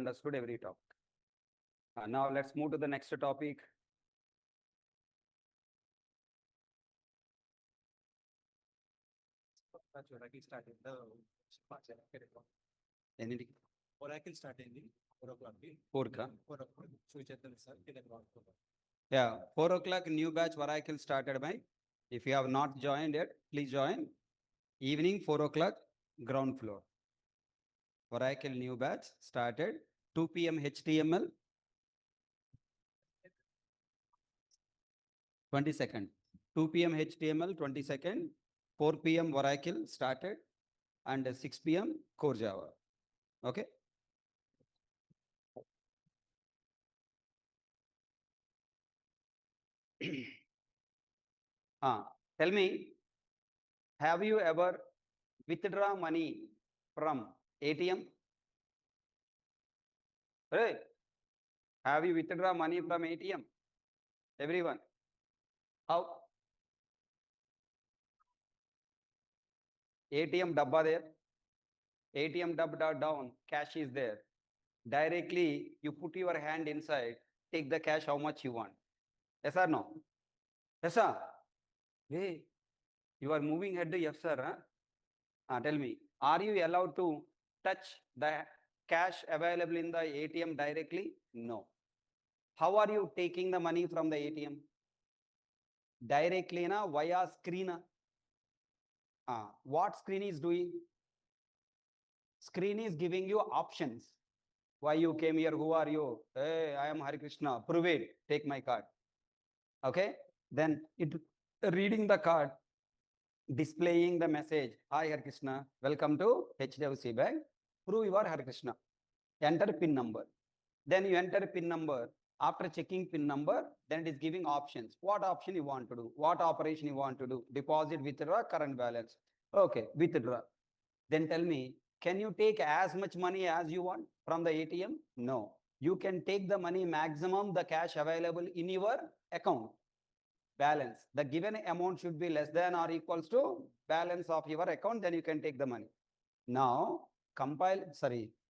understood every topic. Now let's move to the next topic. Oracle started the Anything? Oracle started in 4 o'clock. 4 4 o'clock. Suchetan sir, Telegram. Yeah, 4 o'clock new batch Oracle started by. If you have not joined yet, please join. Evening 4 o'clock, ground floor. Oracle new batch started 2 p.m. HTML. 22nd. 2 p.m. HTML 22nd. 4 p.m. Oracle started and 6 p.m. Core Java. Okay. Tell me, have you ever withdraw money from ATM? Hey, have you withdraw money from ATM? Everyone. How? ATM dabba there. ATM dabba down. Cash is there. Directly, you put your hand inside. Take the cash how much you want. Yes or no? Yes, sir. Hey, you are moving head to yes, sir. Huh? Tell me, are you allowed to touch the cash available in the ATM directly? No. How are you taking the money from the ATM? Directly na via screen. What screen is doing? Screen is giving you options. Why you came here? Who are you? Hey, I am Hari Krishna. Prove it. Take my card. Okay. Then it reading the card, displaying the message. Hi Hari Krishna. Welcome to HDFC Bank. Prove your Hari Krishna. Enter PIN number. Then you enter PIN number. After checking PIN number, then it is giving options. What option you want to do? What operation you want to do? Deposit, withdraw, current balance. Okay, withdraw. Then tell me, can you take as much money as you want from the ATM? No. You can take the money maximum, the cash available in your account. Balance. The given amount should be less than or equals to balance of your account, then you can take the money. Now,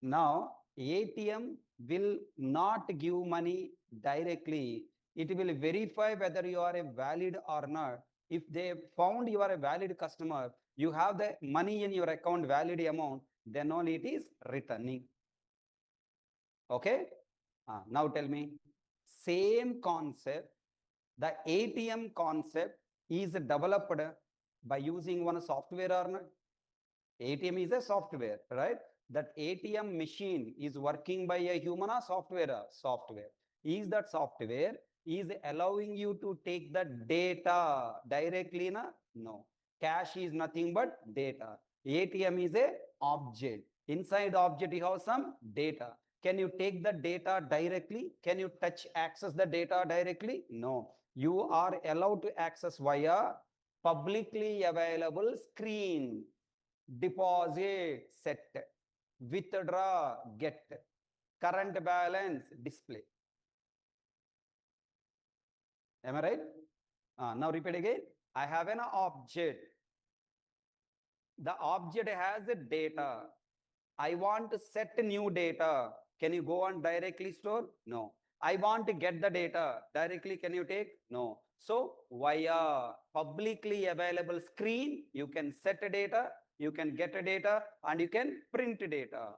now ATM will not give money directly. It will verify whether you are a valid or not. If they found you are a valid customer, you have the money in your account, valid amount, then only it is returning. Okay. Now tell me, same concept, the ATM concept is developed by using one software or not? ATM is a software, right? That ATM machine is working by a human or software? Software. Is that software is allowing you to take the data directly? Na? No. Cash is nothing but data. ATM is a object. Inside object you have some data. Can you take the data directly? Can you access the data directly? No. You are allowed to access via publicly available screen. Deposit, set. Withdraw, get. Current balance, display. Am I right? Now repeat again. I have an object. The object has a data. I want to set new data. Can you go on directly store? No. I want to get the data. Directly can you take? No. So via publicly available screen, you can set a data, you can get a data, and you can print data.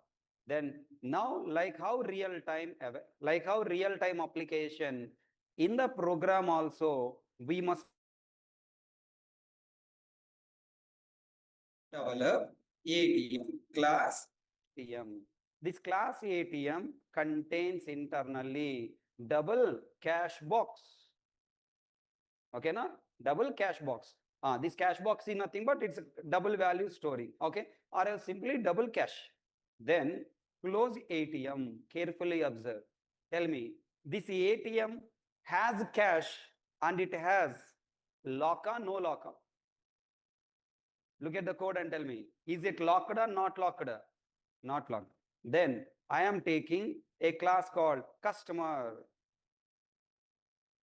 Then now like how real time application in the program also we must develop ATM class ATM. This class ATM contains internally double cash box. Okay, na? Double cash box. This cash box is nothing but it's a double value storing. Okay, or else simply double cash. Then close ATM. Carefully observe. Tell me, this ATM has cash and it has locker, no locker. Look at the code and tell me, is it locked or not locked? Not locked. Then I am taking a class called customer.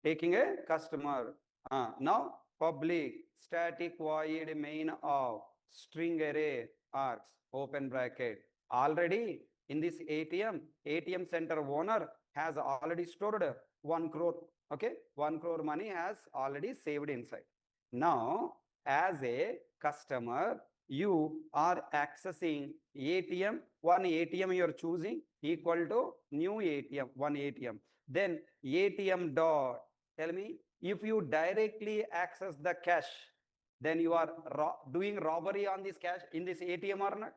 Taking a customer. Now public static void main of string array args open bracket. Already In this ATM center owner has already stored 1 crore. Okay, 1 crore money has already saved inside. Now, as a customer, you are accessing one ATM you are choosing equal to new ATM, one ATM. Then ATM dot, tell me, if you directly access the cash, then you are doing robbery on this cash in this ATM or not?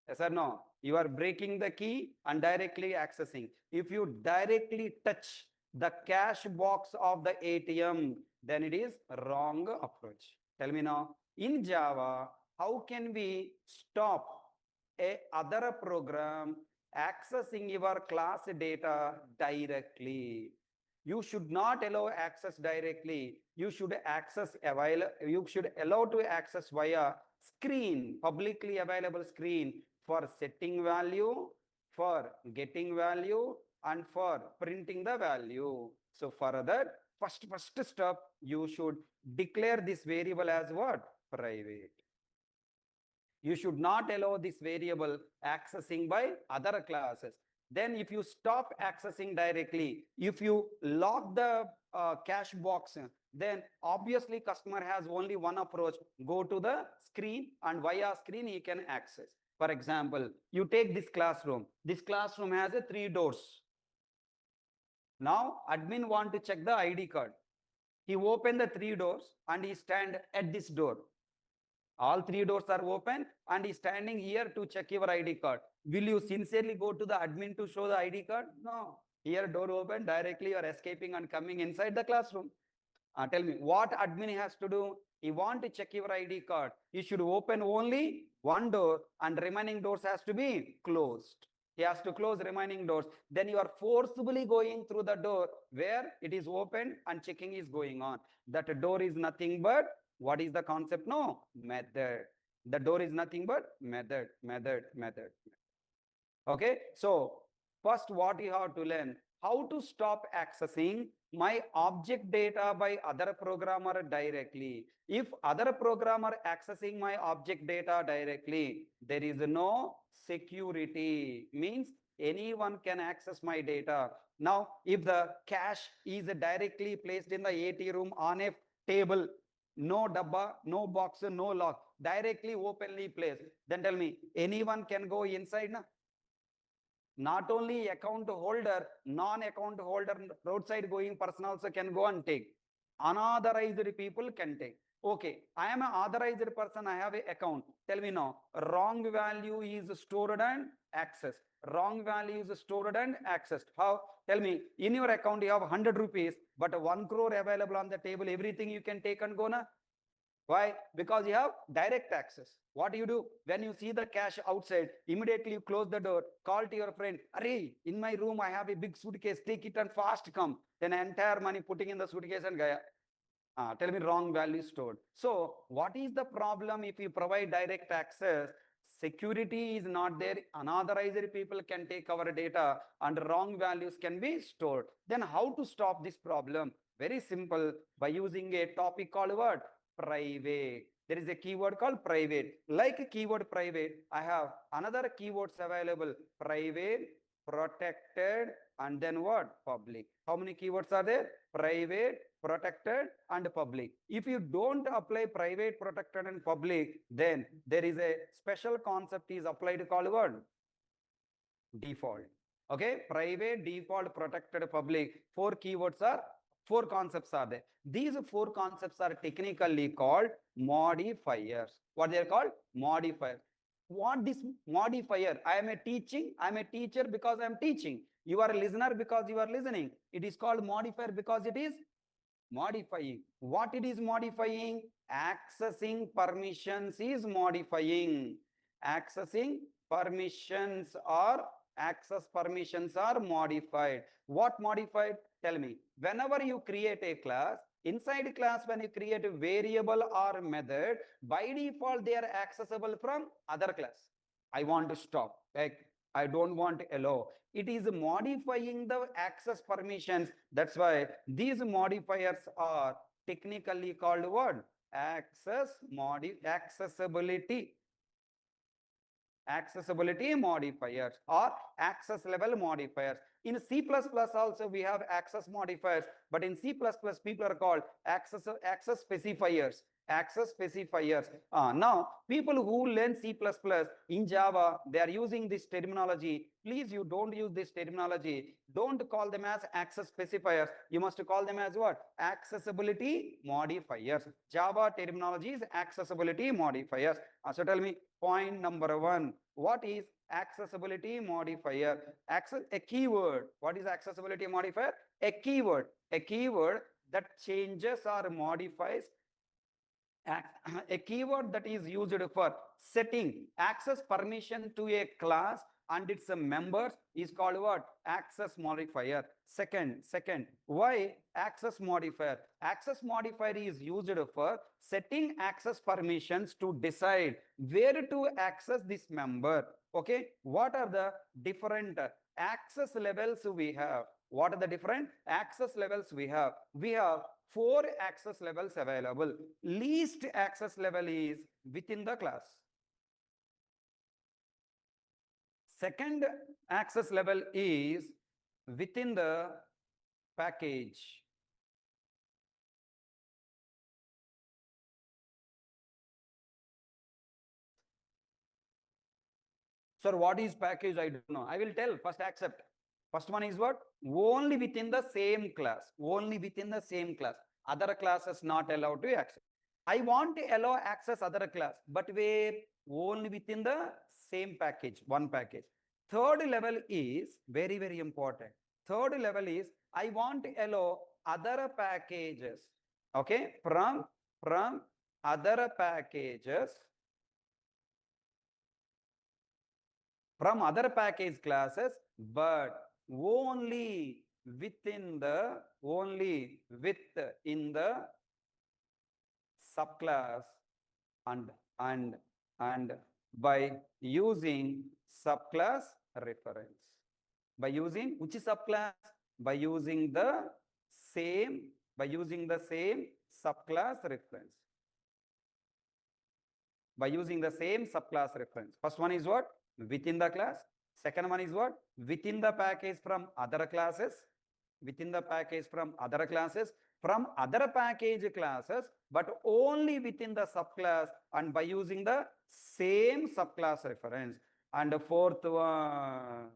Yes or no? You are breaking the key and directly accessing. If you directly touch the cash box of the ATM, then it is wrong approach. Tell me now, in Java, how can we stop a other program accessing your class data directly? You should not allow access directly. You should allow to access via screen, publicly available screen, for setting value, for getting value, and for printing the value. So for that, first step, you should declare this variable as what? Private. You should not allow this variable accessing by other classes. Then if you stop accessing directly, if you lock the cache box, then obviously customer has only one approach: go to the screen, and via screen he can access. For example, you take this classroom. This classroom has 3 doors. Now admin want to check the ID card. He open the 3 doors and he stand at this door. All 3 doors are open and he's standing here to check your ID card. Will you sincerely go to the admin to show the ID card? No. Here door open, directly you are escaping and coming inside the classroom. Tell me, what admin has to do? He want to check your ID card. He should open only one door and remaining doors has to be closed. He has to close remaining doors. Then you are forcibly going through the door where it is open and checking is going on. That door is nothing but, what is the concept? No, method. The door is nothing but method. Okay, so first what you have to learn, how to stop accessing my object data by other programmer directly. If other programmer accessing my object data directly, there is no security, means anyone can access my data. Now, if the cache is directly placed in the AT room on a table, no dabba, no box, no lock, directly openly placed, then tell me, anyone can go inside? Na? Not only account holder, non-account holder, roadside going person also can go and take. Unauthorized people can take. Okay, I am an authorized person, I have an account. Tell me now, wrong value is stored and accessed. Wrong value is stored and accessed. How? Tell me, in your account you have 100 rupees, but 1 crore available on the table, everything you can take and go na? Why? Because you have direct access. What do you do? When you see the cash outside, immediately you close the door, call to your friend, Arey, in my room I have a big suitcase, take it and fast come. Then entire money putting in the suitcase and gaya. Tell me, wrong value stored. So what is the problem if you provide direct access? Security is not there, unauthorized people can take our data and wrong values can be stored. Then how to stop this problem? Very simple, by using a topic called what? Private. There is a keyword called private. Like a keyword private, I have another keywords available: private, protected, and then what? Public. How many keywords are there? Private, protected, and public. If you don't apply private, protected, and public, then there is a special concept is applied called what? Default. Okay, private, default, protected, public. 4 keywords are, 4 concepts are there. These 4 concepts are technically called modifiers. What they are called? Modifier. What this modifier? I am a teacher because I am teaching. You are a listener because you are listening. It is called modifier because it is modifying. What it is modifying? Accessing permissions is modifying. Accessing permissions or access permissions are modified. What modified? Tell me. Whenever you create a class, inside class when you create a variable or method, by default they are accessible from other class. I want to stop. Like, I don't want to allow. It is modifying the access permissions. That's why these modifiers are technically called what? Accessibility. accessibility modifiers or access level modifiers. In C++ also we have access modifiers, but in C++ people are called access specifiers. Access specifiers. Now, people who learn C++ in Java, they are using this terminology. Please, you don't use this terminology. Don't call them as access specifiers. You must call them as what? Accessibility modifiers. Java terminology is accessibility modifiers. So tell me, point number one, what is accessibility modifier? A keyword. What is accessibility modifier? A keyword that changes or modifies a keyword that is used for setting access permission to a class and its members is called what? Access modifier. Second, why access modifier? Access modifier is used for setting access permissions to decide where to access this member. Okay, what are the different access levels we have? What are the different access levels we have? We have 4 access levels available. Least access level is within the class. Second access level is within the package. Sir, what is package? I don't know. I will tell. First, accept. First one is what? Only within the same class. Only within the same class. Other classes not allowed to access. I want to allow access other class, but where? Only within the same package, one package. Third level is very, very important. Third level is I want to allow other packages. Okay, from other packages, from other package classes, but only within the subclass and by using subclass reference. By using which subclass? By using the same subclass reference. By using the same subclass reference. First one is what? Within the class. Second one is what? Within the package from other classes. Within the package from other classes. From other package classes, but only within the subclass and by using the same subclass reference. And the fourth one,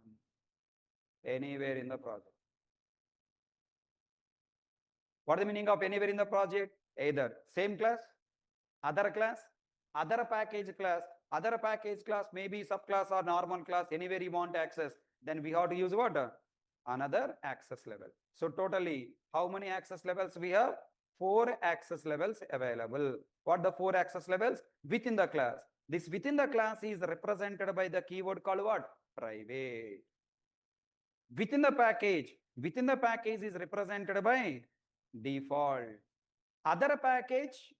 anywhere in the project. What is the meaning of anywhere in the project? Either same class, other class, other package class, maybe subclass or normal class, anywhere you want access, then we have to use what? Another access level. So totally, how many access levels we have? 4 access levels available. What the 4 access levels? Within the class. This within the class is represented by the keyword called what? Private. Within the package is represented by default. Other package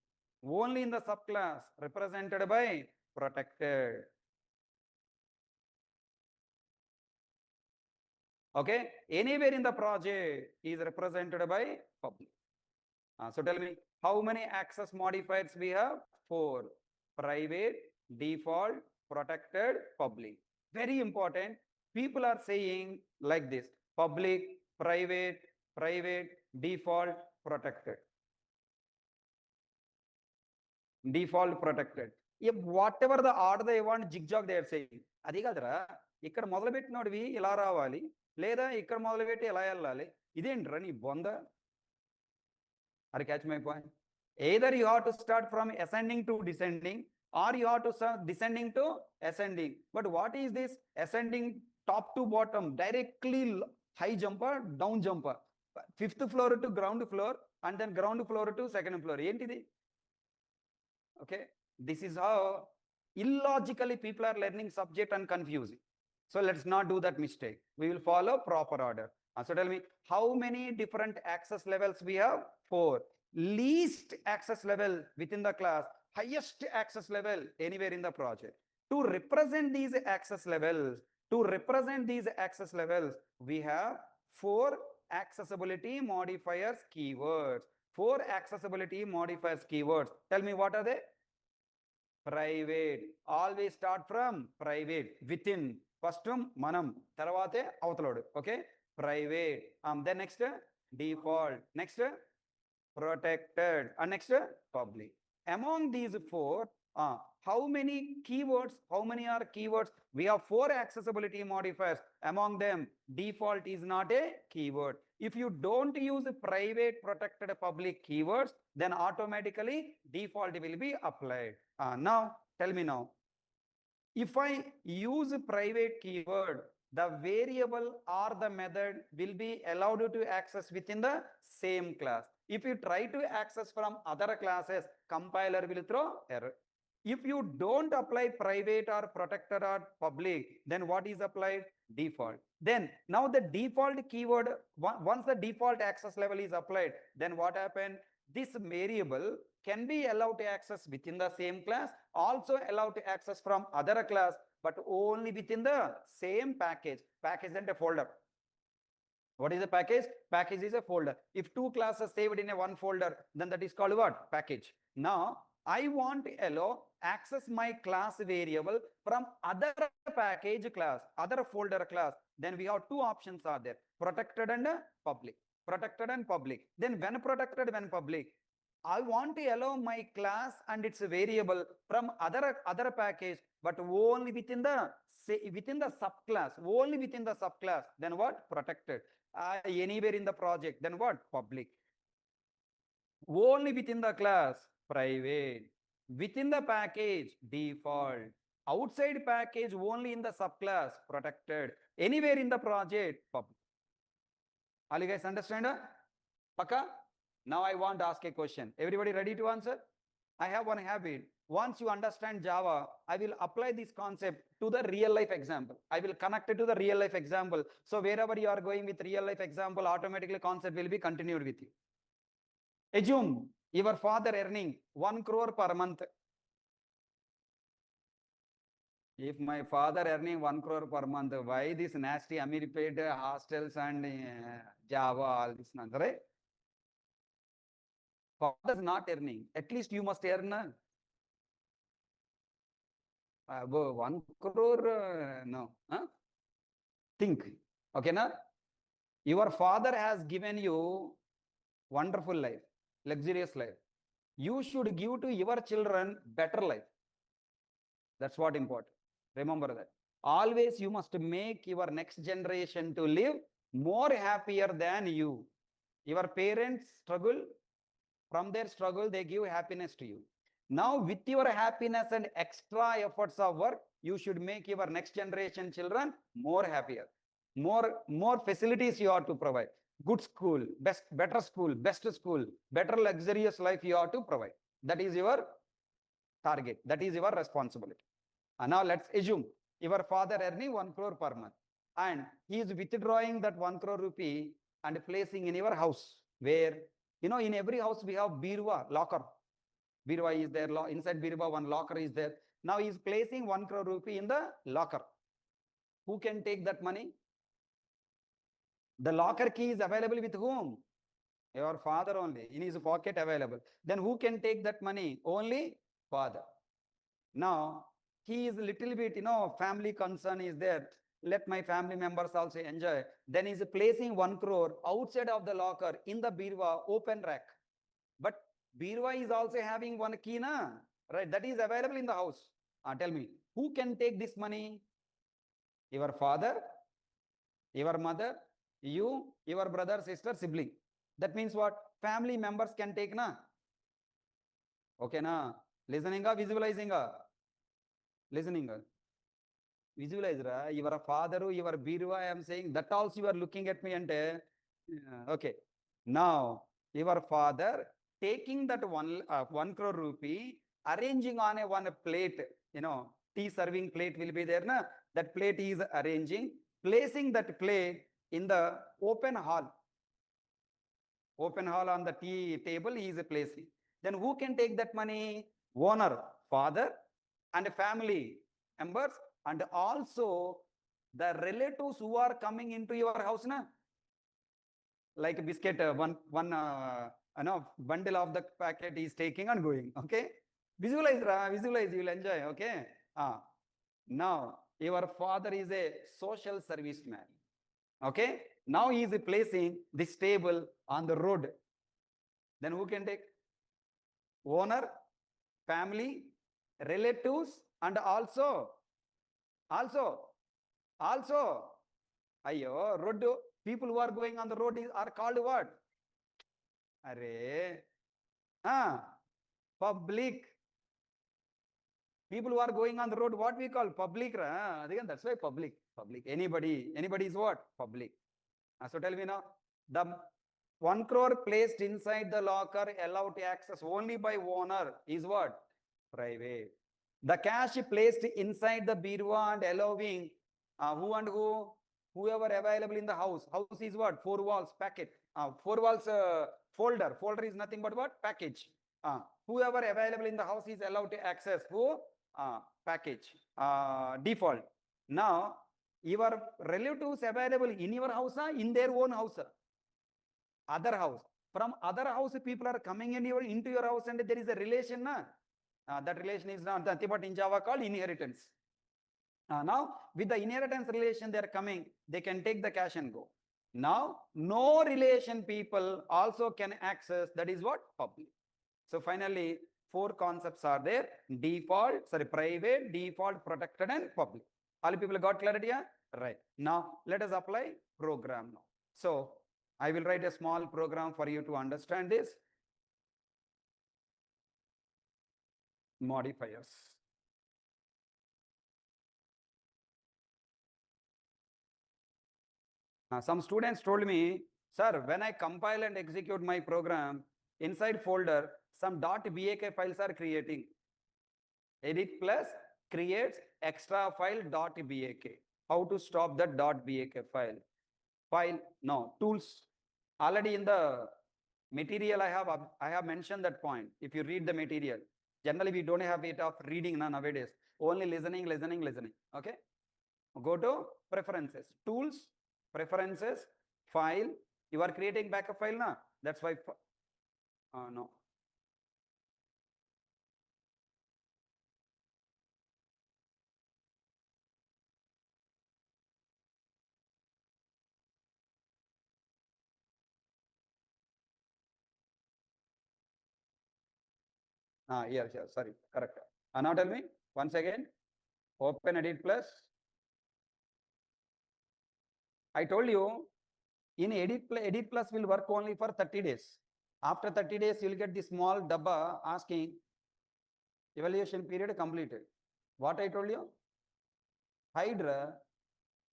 only in the subclass represented by protected. Okay, anywhere in the project is represented by public. So tell me, how many access modifiers we have? 4. Private, default, protected, public. Very important. People are saying like this: public, private, default, protected. Default, protected. If whatever the order they want, zigzag they are saying. అది కాదురా, ఇక్కడ మొదలుపెట్టినోడివి ఇలా రావాలి, లేదా ఇక్కడ మొదలుపెట్టి ఎలా వెళ్ళాలి? ఇదేంట్రా నీ బొంద? Are you catch my point? Either you have to start from ascending to descending, or you have to start descending to ascending. But what is this? Ascending top to bottom, directly high jumper, down jumper, 5th floor to ground floor, and then ground floor to 2nd floor. Entity. Okay, this is how illogically people are learning subject and confusing. So let's not do that mistake. We will follow proper order. So tell me, how many different access levels we have? 4. Least access level within the class, highest access level anywhere in the project. To represent these access levels, we have 4 accessibility modifiers keywords. 4 accessibility modifiers keywords. Tell me, what are they? Private. Always start from private. Within. First manam. Taravate avutalodu. Okay. Private. Then next default. Next protected. And next public. Among these four, how many keywords? How many are keywords? We have four accessibility modifiers. Among them, default is not a keyword. If you don't use private, protected, public keywords, then automatically default will be applied. Now, tell me now. If I use a private keyword, the variable or the method will be allowed to access within the same class. If you try to access from other classes, compiler will throw error. If you don't apply private or protected or public, then what is applied? Default. Then now the default keyword, once the default access level is applied, then what happened? This variable can be allowed to access within the same class, also allowed to access from other class, but only within the same package. Package and a folder. What is a package? Package is a folder. If two classes saved in a one folder, then that is called what? Package. Now, I want to allow access my class variable from other package class, other folder class. Then we have two options are there, protected and public. Protected and public. Then when protected, when public, I want to allow my class and its variable from other package, but only within the subclass, only within the subclass. Then what? Protected. Anywhere in the project, then what? Public. Only within the class, private. Within the package, default. Outside package, only in the subclass, protected. Anywhere in the project, public. All you guys understand? Paka? Now I want to ask a question. Everybody ready to answer? I have one habit. Once you understand Java, I will apply this concept to the real life example. I will connect it to the real life example. So wherever you are going with real life example, automatically concept will be continued with you. Assume your father earning 1 crore per month. If my father earning 1 crore per month, why this nasty Amirpet hostels and Java, all this nonsense, right? Father is not earning. At least you must earn 1 crore, no. Huh? Think. Okay, na? Your father has given you wonderful life, luxurious life. You should give to your children better life. That's what important. Remember that. Always you must make your next generation to live more happier than you. Your parents struggle. From their struggle, they give happiness to you. Now, with your happiness and extra efforts of work, you should make your next generation children more happier. More facilities you are to provide. Good school, better school, best school, better luxurious life you are to provide. That is your target. That is your responsibility. And now let's assume your father earning 1 crore per month. And he is withdrawing that 1 crore rupee and placing in your house. Where, you know, in every house we have birva, locker. Birva is there, inside birva one locker is there. Now he is placing 1 crore rupee in the locker. Who can take that money? The locker key is available with whom? Your father only, in his pocket available. Then who can take that money? Only father. Now, he is a little bit, family concern is there. Let my family members also enjoy. Then he is placing 1 crore outside of the locker in the birva open rack. But birva is also having one key, na? Right? That is available in the house. Tell me, who can take this money? Your father, your mother, you, your brother, sister, sibling. That means what? Family members can take, na? Okay, na? Listening, visualizing, listening. Visualize, your father, your birva, I am saying that also you are looking at me and okay. Now, your father taking that 1 crore rupee, arranging on one plate, tea serving plate will be there, na? That plate is arranging, placing that plate in the open hall. Open hall on the tea table he is placing. Then who can take that money? Owner, father, and family members, and also the relatives who are coming into your house, na? Like biscuit, one bundle of the packet is taking and going. Okay. Visualize, visualize, you will enjoy, okay? Now, your father is a social serviceman, okay? Now he is placing this table on the road. Then who can take? Owner, family, relatives, and also, ayo, road, people who are going on the road are called what? Array, public. People who are going on the road, what we call public, again, that's why public. Anybody is what? Public. So tell me now, the 1 crore placed inside the locker allowed to access only by owner is what? Private. The cash placed inside the birwa and allowing who and who? Whoever available in the house. House is what? 4 walls packet. 4 walls folder. Folder is nothing but what? Package. Whoever available in the house is allowed to access who? Package. Default. Now, your relatives available in your house, in their own house, other house. From other house, people are coming into your house and there is a relation. That relation is not nothing but in Java called inheritance. Now, with the inheritance relation, they are coming, they can take the cash and go. Now, no relation people also can access, that is what? Public. So finally, 4 concepts are there: default, private, default, protected, and public. All people got clarity? Right. Now, let us apply program now. So, I will write a small program for you to understand this. Modifiers. Some students told me, sir, when I compile and execute my program, inside folder, some .bak files are creating. Edit plus creates extra file .bak. How to stop that .bak file? No, tools. Already in the material I have mentioned that point. If you read the material, generally we don't have it of reading nowadays. Only listening. Okay. Go to preferences, tools, preferences, file. You are creating backup file, na? That's why. No. Yes, sorry, correct. Now tell me once again. Open Edit Plus. I told you in Edit Plus will work only for 30 days. After 30 days, you will get this small dabba asking evaluation period completed. What I told you? Hydra,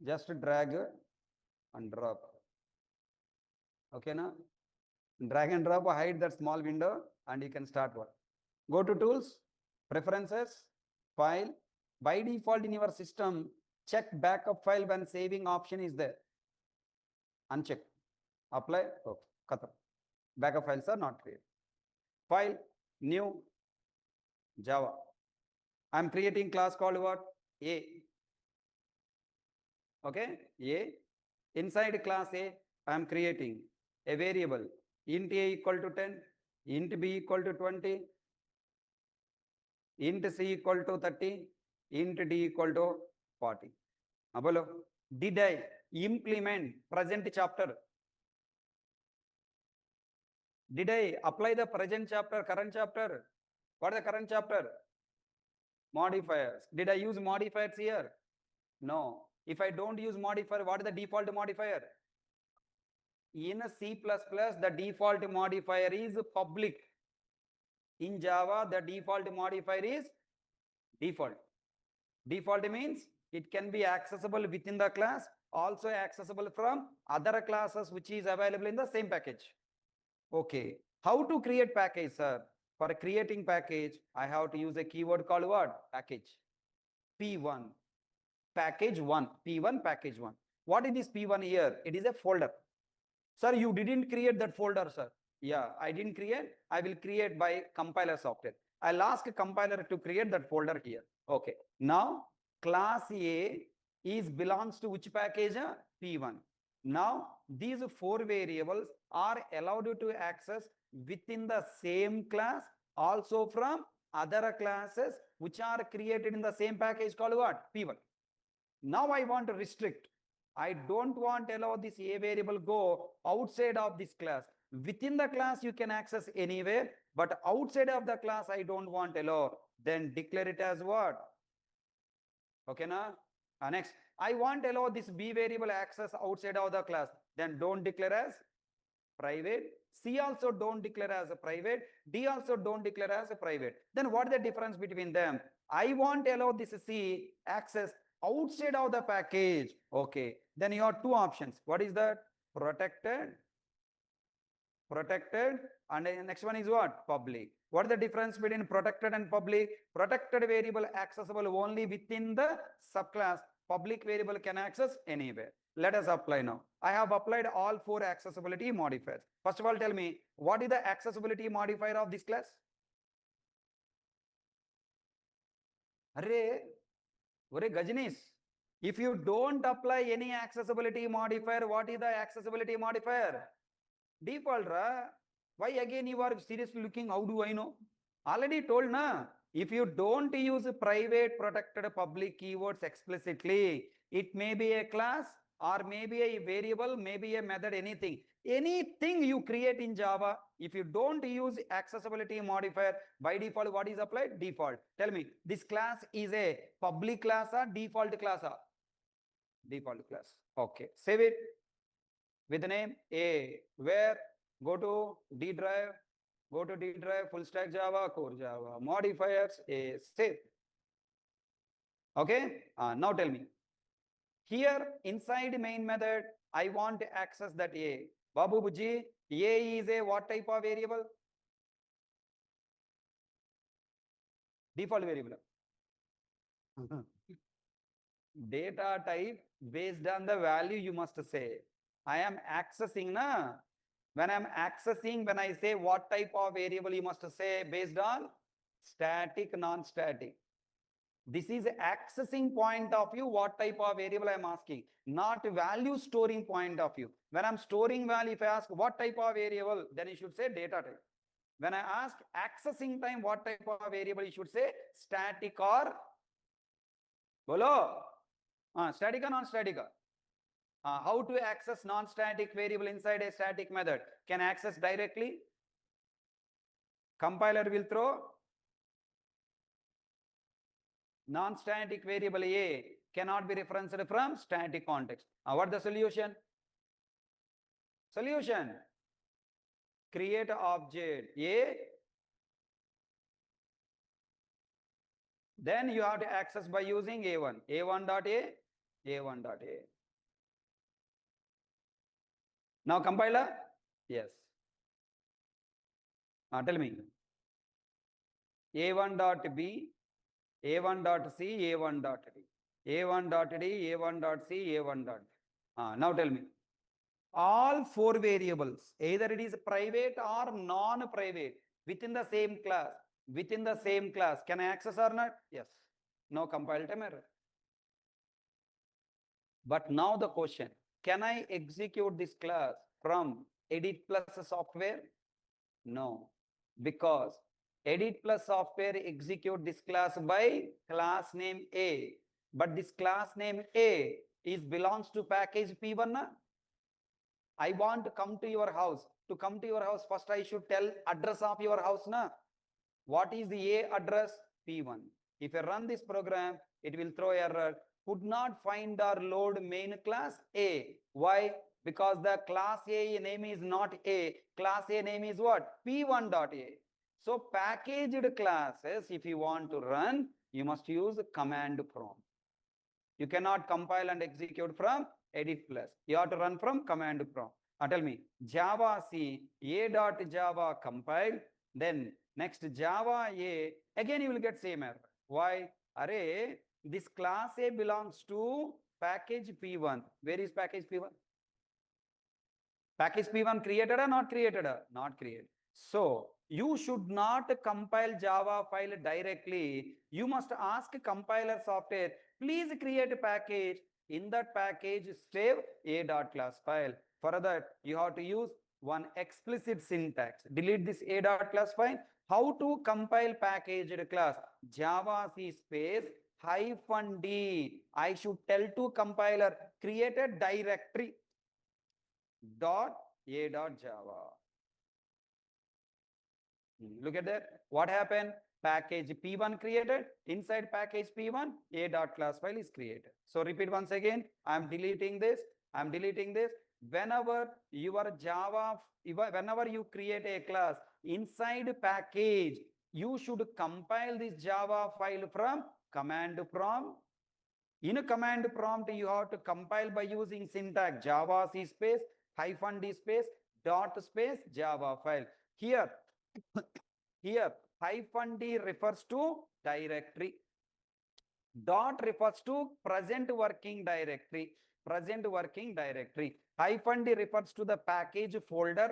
just drag and drop. Okay, now drag and drop, hide that small window, and you can start work. Go to tools, preferences, file. By default in your system, check backup file when saving option is there. Uncheck. Apply. Okay. Khatam. Backup files are not created. File, new, Java. I am creating class called what? A. Okay, A. Inside class A, I am creating a variable int A equal to 10, int B equal to 20, int C equal to 30, int D equal to 40. Abolo, did I implement present chapter? Did I apply the present chapter, current chapter? What is the current chapter? Modifiers. Did I use modifiers here? No. If I don't use modifier, what is the default modifier? In C++, the default modifier is public. In Java, the default modifier is default. Default means it can be accessible within the class, also accessible from other classes which is available in the same package. Okay. How to create package, sir? For creating package, I have to use a keyword called what? Package. P1. Package 1. P1 package 1. What is this P1 here? It is a folder. Sir, you didn't create that folder, sir. Yeah, I didn't create. I will create by compiler software. I'll ask a compiler to create that folder here. Okay. Now, class A is belongs to which package? P1. Now, these 4 variables are allowed to access within the same class, also from other classes which are created in the same package called what? P1. Now I want to restrict. I don't want to allow this A variable go outside of this class. Within the class, you can access anywhere, but outside of the class, I don't want to allow. Then declare it as what? Okay, na? Next, I want to allow this B variable access outside of the class. Then don't declare as private. C also don't declare as a private. D also don't declare as a private. Then what is the difference between them? I want to allow this C access outside of the package. Okay. Then you have two options. What is that? Protected. Protected. And the next one is what? Public. What is the difference between protected and public? Protected variable accessible only within the subclass. Public variable can access anywhere. Let us apply now. I have applied all four accessibility modifiers. First of all, tell me, what is the accessibility modifier of this class? Array, Gajnis, if you don't apply any accessibility modifier, what is the accessibility modifier? Default, ra? Why again you are seriously looking, how do I know? Already told, na? If you don't use private, protected, public keywords explicitly, it may be a class or maybe a variable, maybe a method, anything. Anything you create in Java, if you don't use accessibility modifier, by default, what is applied? Default. Tell me, this class is a public class or default class? Default class. Okay, save it with the name A. Where? Go to D drive. Go to D drive, full stack Java, core Java, modifiers, A, save. Okay, now tell me. Here inside main method, I want to access that A. Babu Buji, A is a what type of variable? Default variable. Data type based on the value you must say. I am accessing, na? When I am accessing, when I say what type of variable you must say based on static, non-static. This is accessing point of view, what type of variable I am asking, not value storing point of view. When I'm storing value, if I ask what type of variable, then you should say data type. When I ask accessing time, what type of variable, you should say static or bolo. Static or non-static? How to access non-static variable inside a static method? Can access directly? Compiler will throw non-static variable A cannot be referenced from static context. What is the solution? Solution. Create object A. Then you have to access by using A1. A1.A, A1.A. Now compiler? Yes. Tell me. A1.B, A1.C, A1.D, A1.D, A1.C, A1.D. Now tell me. All four variables, either it is private or non-private, within the same class, can I access or not? Yes. No compile time error. But now the question, can I execute this class from edit plus software? No, because edit plus software execute this class by class name A, but this class name A is belongs to package P1. Na? I want to come to your house. To come to your house, first I should tell address of your house. Na? What is the A address? P1. If I run this program, it will throw error. Could not find or load main class A. Why? Because the class A name is not A. Class A name is what? P1.A. So packaged classes, if you want to run, you must use command prompt. You cannot compile and execute from edit plus. You have to run from command prompt. Tell me, Java C, A.Java compile, then next Java A, again you will get same error. Why? Array, this class A belongs to package P1. Where is package P1? Package P1 created or not created? Not created. So you should not compile Java file directly. You must ask compiler software, please create a package. In that package, save A.class file. For that, you have to use one explicit syntax. Delete this A.class file. How to compile packaged class? Java C space -d. I should tell to compiler, create a directory dot a dot java. Look at that. What happened? Package P1 created. Inside package P1, a dot class file is created. So repeat once again. I'm deleting this. I'm deleting this. Whenever whenever you create a class inside package, you should compile this Java file from command prompt. In a command prompt, you have to compile by using syntax Java C space -d space dot space Java file. Here, here -d refers to directory. Dot refers to present working directory. Present working directory. -d refers to the package folder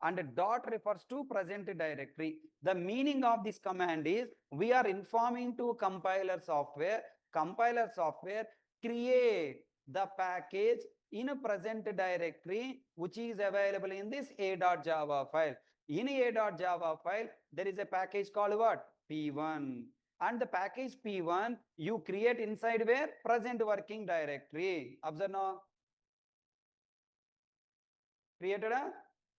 and dot refers to present directory. The meaning of this command is we are informing to compiler software create the package in a present directory which is available in this a.java file. In a.java file, there is a package called what? P1. And the package P1 you create inside where? Present working directory. Observe now. Created a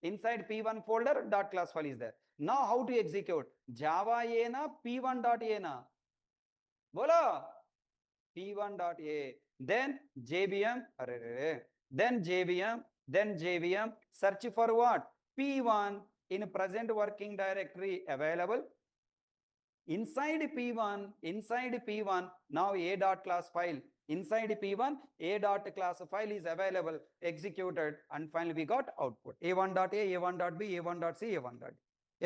inside P1 folder dot class file is there. Now how to execute? Java A na P1 dot A na? Bola. P1 dot A. Then JVM. Then JVM. Search for what? P1 in present working directory available. Inside P1, now a dot class file. Inside P1, a dot class file is available, executed, and finally we got output. A1.a, A1.b, A1.c, A1.d.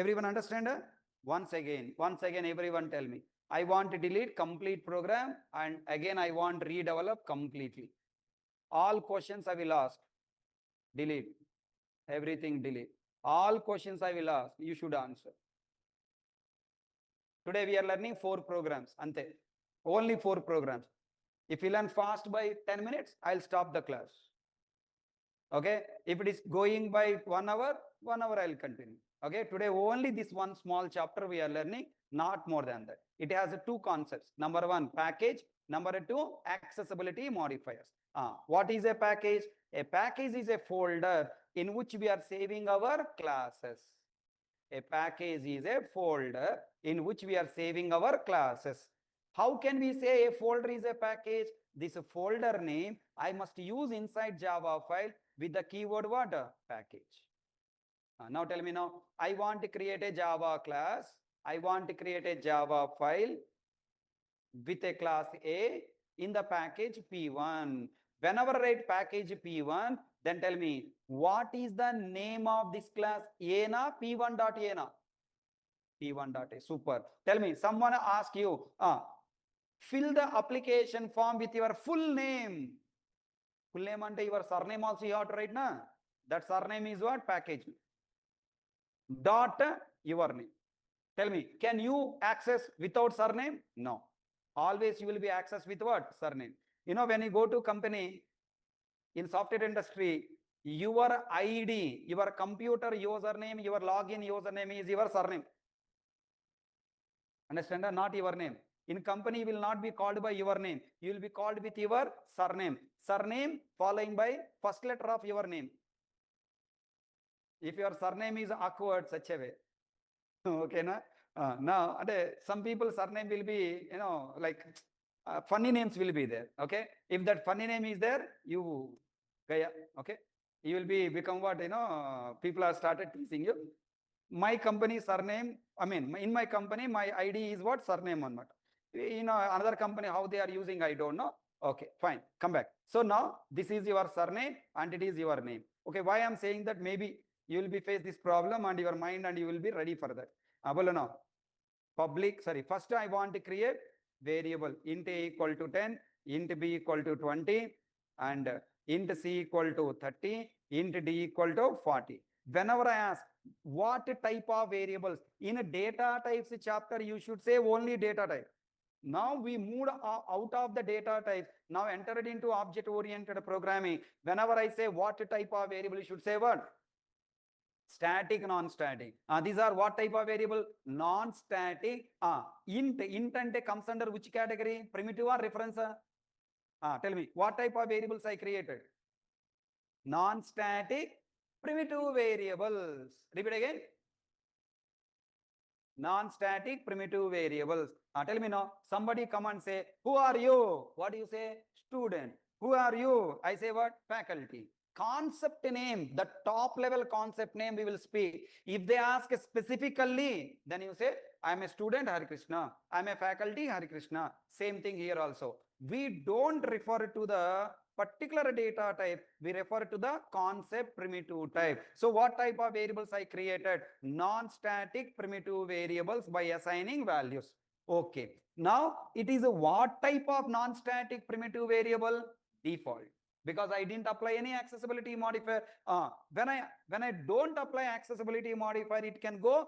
Everyone understand? Once again, everyone tell me. I want to delete complete program, and again I want redevelop completely. All questions I will ask. Delete. Everything delete. All questions I will ask. You should answer. Today we are learning 4 programs. Ante. Only 4 programs. If you learn fast by 10 minutes, I'll stop the class. Okay. If it is going by 1 hour, I'll continue. Okay. Today only this one small chapter we are learning, not more than that. It has 2 concepts. Number 1, package. Number 2, accessibility modifiers. What is a package? A package is a folder in which we are saving our classes. A package is a folder in which we are saving our classes. How can we say a folder is a package? This folder name I must use inside Java file with the keyword what? Package. Now tell me now, I want to create a Java class. I want to create a Java file with a class A in the package P1. Whenever I write package P1, then tell me, what is the name of this class? A na P1.A na? P1.A. Super. Tell me, someone ask you, fill the application form with your full name. Full name ante your surname also you have to write na? That surname is what? Package. Dot your name. Tell me, can you access without surname? No. Always you will be accessed with what? Surname. You know, when you go to company in software industry, your ID, your computer username, your login username is your surname. Understand? Not your name. In company, you will not be called by your name. You will be called with your surname. Surname following by first letter of your name. If your surname is awkward, such a way. Okay, na? Now, some people's surname will be, you know, like funny names will be there. Okay. If that funny name is there, you, okay, you will be become what, you know, people are started teasing you. My company surname, I mean, in my company, my ID is what? Surname on what? You know, another company, how they are using, I don't know. Okay, fine, come back. So now this is your surname and it is your name. Okay, why I'm saying that? Maybe you will be face this problem and your mind and you will be ready for that. Now, first I want to create variable int a equal to 10, int b equal to 20, and int c equal to 30, int d equal to 40. Whenever I ask what type of variables in a data types chapter, you should say only data type. Now we moved out of the data type, now entered into object oriented programming. Whenever I say what type of variable, you should say what? Static, non-static. These are what type of variable? Non-static. Int ante comes under which category? Primitive or reference? Tell me, what type of variables I created? Non-static primitive variables. Repeat again. Non-static primitive variables. Tell me now, somebody come and say, who are you? What do you say? Student. Who are you? I say what? Faculty. Concept name, the top level concept name we will speak. If they ask specifically, then you say, I am a student, Hari Krishna. I am a faculty, Hari Krishna. Same thing here also. We don't refer to the particular data type, we refer to the concept primitive type. So what type of variables I created? Non-static primitive variables by assigning values. Okay. Now it is a what type of non-static primitive variable? Default. Because I didn't apply any accessibility modifier. When I don't apply accessibility modifier, it can go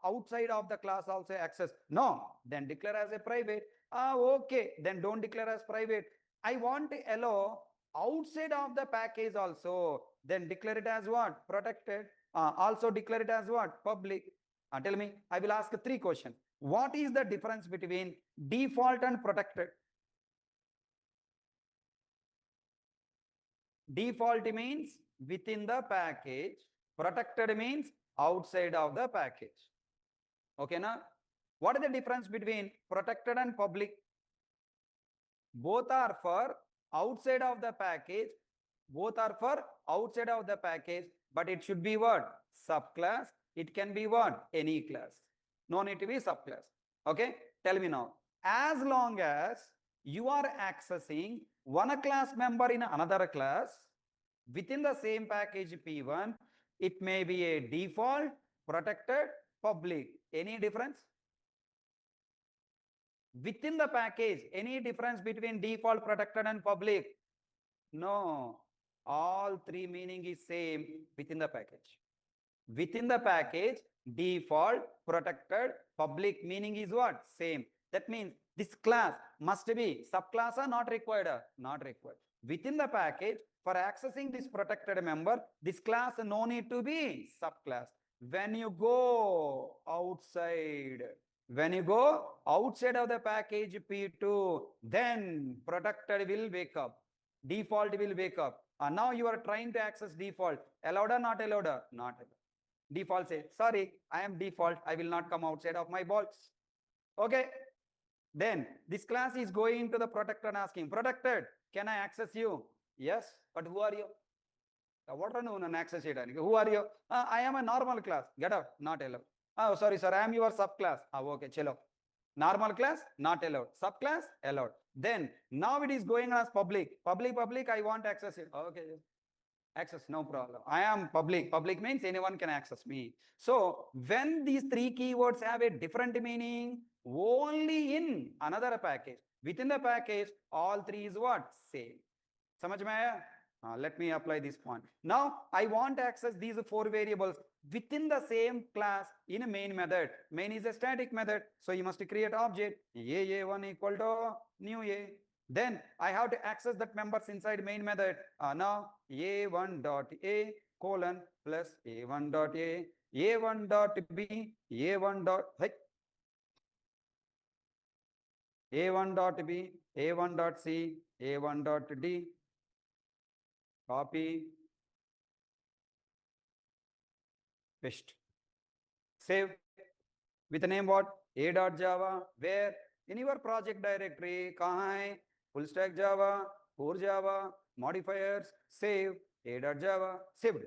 outside of the class also access. No, then declare as a private. Okay, then don't declare as private. I want to allow outside of the package also. Then declare it as what? Protected. Also declare it as what? Public. Tell me, I will ask 3 questions. What is the difference between default and protected? Default means within the package. Protected means outside of the package. Okay, now what is the difference between protected and public? Both are for outside of the package. Both are for outside of the package, but it should be what? Subclass. It can be what? Any class. No need to be subclass. Okay, tell me now. As long as you are accessing one class member in another class within the same package P1, it may be a default, protected, public. Any difference? Within the package, any difference between default, protected and public? No, all 3 meaning is same within the package. Within the package, default, protected, public meaning is what? Same. That means this class must be subclass or not required? Not required. Within the package, for accessing this protected member, this class no need to be subclass. When you go outside of the package P2, then protected will wake up. Default will wake up. Now you are trying to access default. Allowed or not allowed? Not allowed. Default says, sorry, I am default. I will not come outside of my box. Okay. Then this class is going to the protected and asking, protected, can I access you? Yes, but who are you? What are you access? Who are you? I am a normal class. Get out. Not allowed. Oh, sorry, sir. I am your subclass. Okay, chalo. Normal class, not allowed. Subclass, allowed. Then now it is going as public. Public, I want access it. Okay. Access, no problem. I am public. Public means anyone can access me. So when these 3 keywords have a different meaning, only in another package. Within the package, all 3 is what? Same. Samajh mein aaya? Let me apply this point. Now I want to access these 4 variables within the same class in a main method. Main is a static method. So you must create object a1 equal to new a. Then I have to access that members inside main method. Now a1 dot a colon plus a1 dot a1 dot b, a1 dot a1 dot b, a1 dot c, a1 dot d. Copy, paste, save with the name what? A.java. Where? In your project directory. Kahan hai? Full stack Java, core Java, modifiers, save, A.java, saved.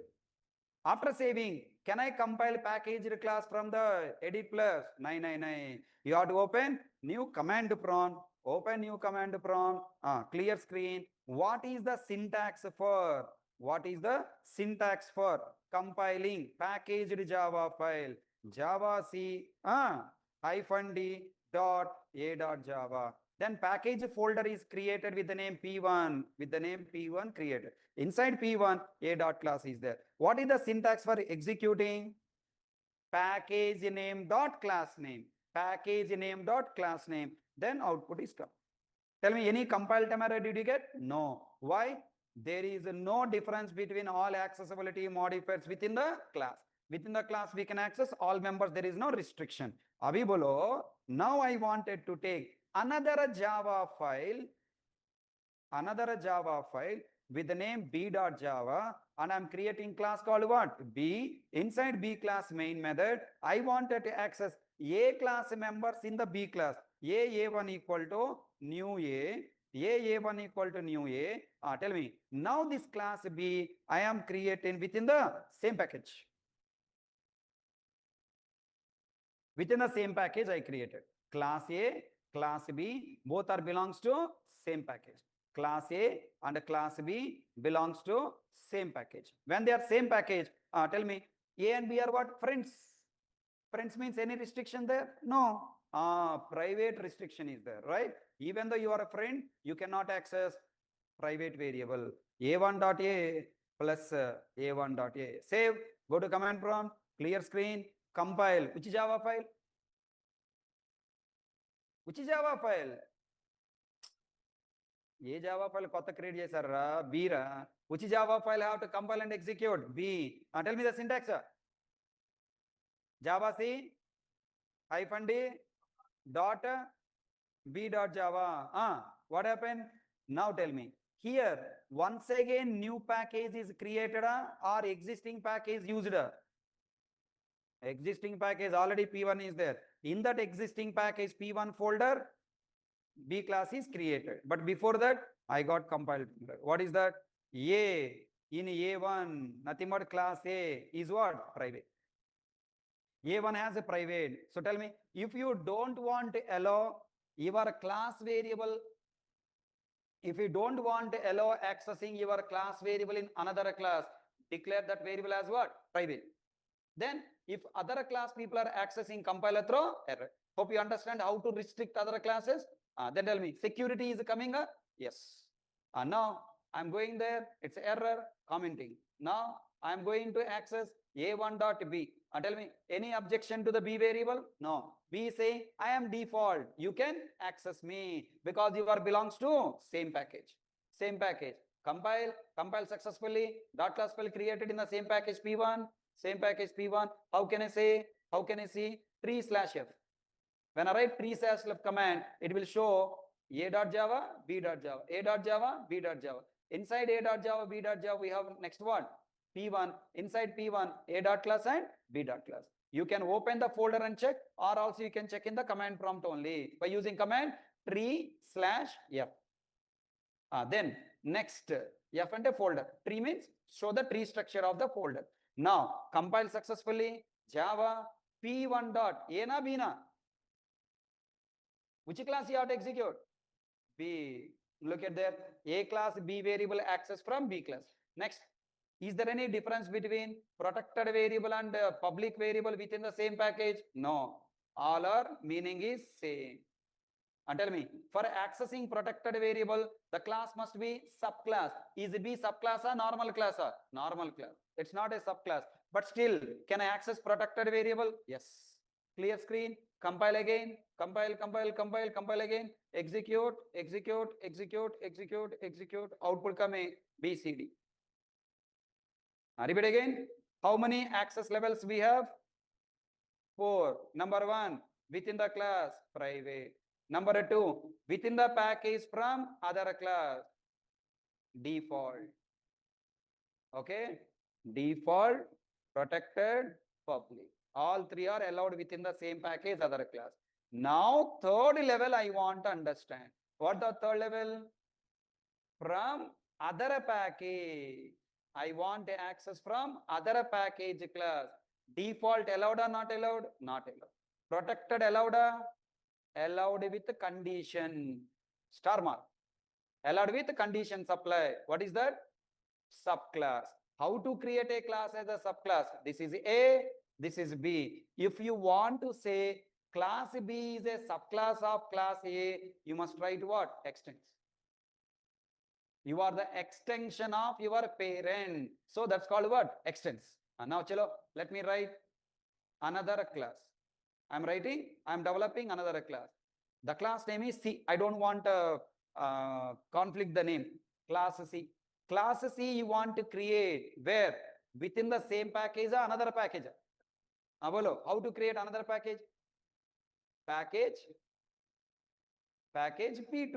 After saving, can I compile packaged class from the edit plus? No. You have to open new command prompt. Open new command prompt. Clear screen. What is the syntax for? What is the syntax for compiling packaged Java file? Java C -d dot a dot Java. Then package folder is created with the name P1. With the name P1 created. Inside P1, a dot class is there. What is the syntax for executing? Package name dot class name. Package name dot class name. Then output is come. Tell me, any compile time error did you get? No. Why? There is no difference between all accessibility modifiers within the class. Within the class, we can access all members. There is no restriction. Abhi bolo, now I wanted to take another Java file with the name b.java, and I'm creating class called what? B. Inside B class main method, I wanted to access A class members in the B class. A1 equal to new A1 equal to new A. Tell me, now this class B, I am creating within the same package. Within the same package I created. Class A, class B, both are belongs to same package. Class A and class B belongs to same package. When they are same package, tell me, A and B are what? Friends. Friends means any restriction there? No. Private restriction is there, right? Even though you are a friend, you cannot access private variable. A1.a plus A1.a. Save, go to command prompt, clear screen, compile. Which Java file? Which Java file? A Java file కొత్త create చేశారా? బీరా. which java file have to compile and execute? B. Tell me the syntax. Java C -d dot b dot java. What happened? Now tell me. Here once again new package is created or existing package used? Existing package already P1 is there. In that existing package P1 folder, B class is created. But before that, I got compiled. What is that? A in A1, nothing but class A is what? Private. A1 has a private. So tell me, if you don't want to allow your class variable, if you don't want to allow accessing your class variable in another class, declare that variable as what? Private. Then if other class people are accessing compiler throw error. Hope you understand how to restrict other classes. Then tell me, security is coming up? Yes. Now I'm going there, it's error, commenting. Now I'm going to access A1.b. Tell me, any objection to the B variable? No. B say, I am default. You can access me because you are belongs to same package. Same package. Compile successfully. Dot class file created in the same package P1. Same package P1. How can I say? How can I see? Tree/f. When I write tree/f command, it will show a.java, b.java, a.java, b.java. Inside a.java, b.java, we have next one, P1. Inside P1, a.class and b.class. You can open the folder and check, or also you can check in the command prompt only by using command tree/f. Then next, f and a folder. Tree means show the tree structure of the folder. Now compile successfully. Java P1 dot A na B na? Which class you have to execute? B. Look at there. A class B variable access from B class. Next, is there any difference between protected variable and public variable within the same package? No. All are meaning is same. And tell me, for accessing protected variable, the class must be subclass. Is B subclass or normal class? Normal class. It's not a subclass. But still, can I access protected variable? Yes. Clear screen. Compile again. Compile again. Execute. Output come A, B, C, D. Repeat again. How many access levels we have? 4. Number 1, within the class, private. Number 2, within the package from other class, default. Okay? Default, protected, public. All 3 are allowed within the same package, other class. Now, third level I want to understand. What the third level? From other package. I want to access from other package class. Default allowed or not allowed? Not allowed. Protected allowed? Allowed with condition. Star mark. Allowed with condition supply. What is that? Subclass. How to create a class as a subclass? This is A, this is B. If you want to say class B is a subclass of class A, you must write what? Extends. You are the extension of your parent. So that's called what? Extends. And now, chalo, let me write another class. I'm developing another class. The class name is C. I don't want to conflict the name. Class C. Class C you want to create where? Within the same package, another package. Bolo, how to create another package? Package P2.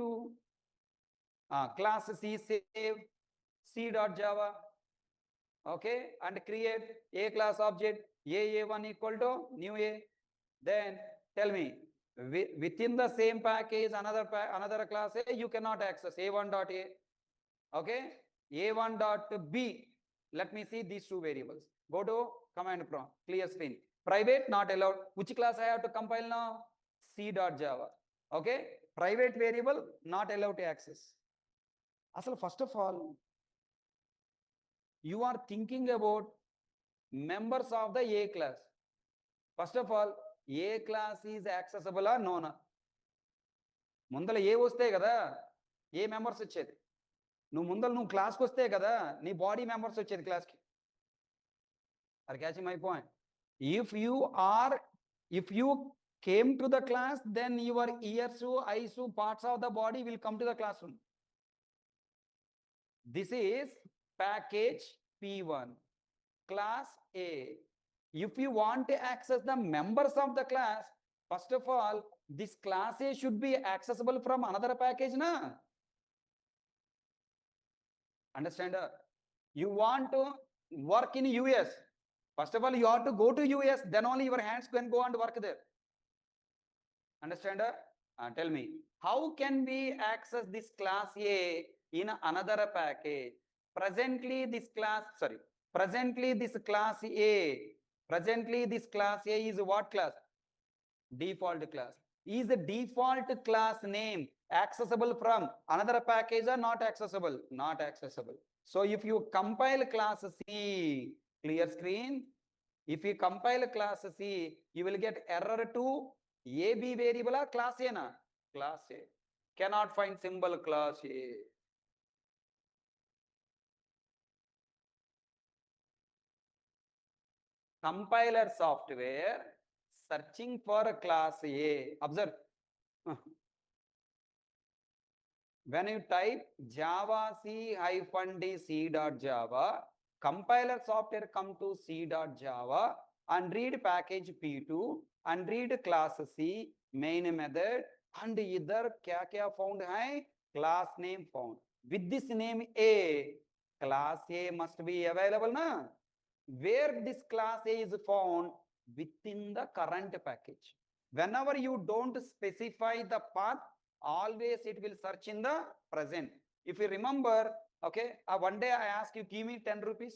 Class C save C.java. Okay, and create a class object A1 equal to new A. Then tell me, within the same package, another class A, you cannot access A1.A. Okay, A1.B. Let me see these two variables. Go to command prompt, clear screen. Private not allowed. Which class I have to compile now? C.java. Okay, private variable not allowed to access. Asal first of all, you are thinking about members of the A class. First of all, A class is accessible or no? ముందల ఏ వస్తే కదా ఏ members వచ్చేది. నువ్వు క్లాస్కి వస్తే కదా నీ body members వచ్చేది క్లాస్కి. Are catching my point? If you came to the class, then your ears, eyes, parts of the body will come to the classroom. This is package P1, class A. If you want to access the members of the class, first of all, this class A should be accessible from another package, na? Understand? You want to work in US. First of all, you have to go to US, then only your hands can go and work there. Understand? Tell me, how can we access this class A in another package? Presently, this class A is what class? Default class. Is the default class name accessible from another package or not accessible? Not accessible. So if you compile class C, clear screen. If you compile class C, you will get error to AB variable or class A na? Class A. Cannot find symbol class A. Compiler software searching for a class A. Observe. When you type java c-d c.java, compiler software come to c.java and read package P2 and read class C main method and either kya found hai? Class name found. With this name A, class A must be available, na? Where this class A is found? Within the current package. Whenever you don't specify the path, always it will search in the present. If you remember, okay, one day I ask you, give me 10 rupees.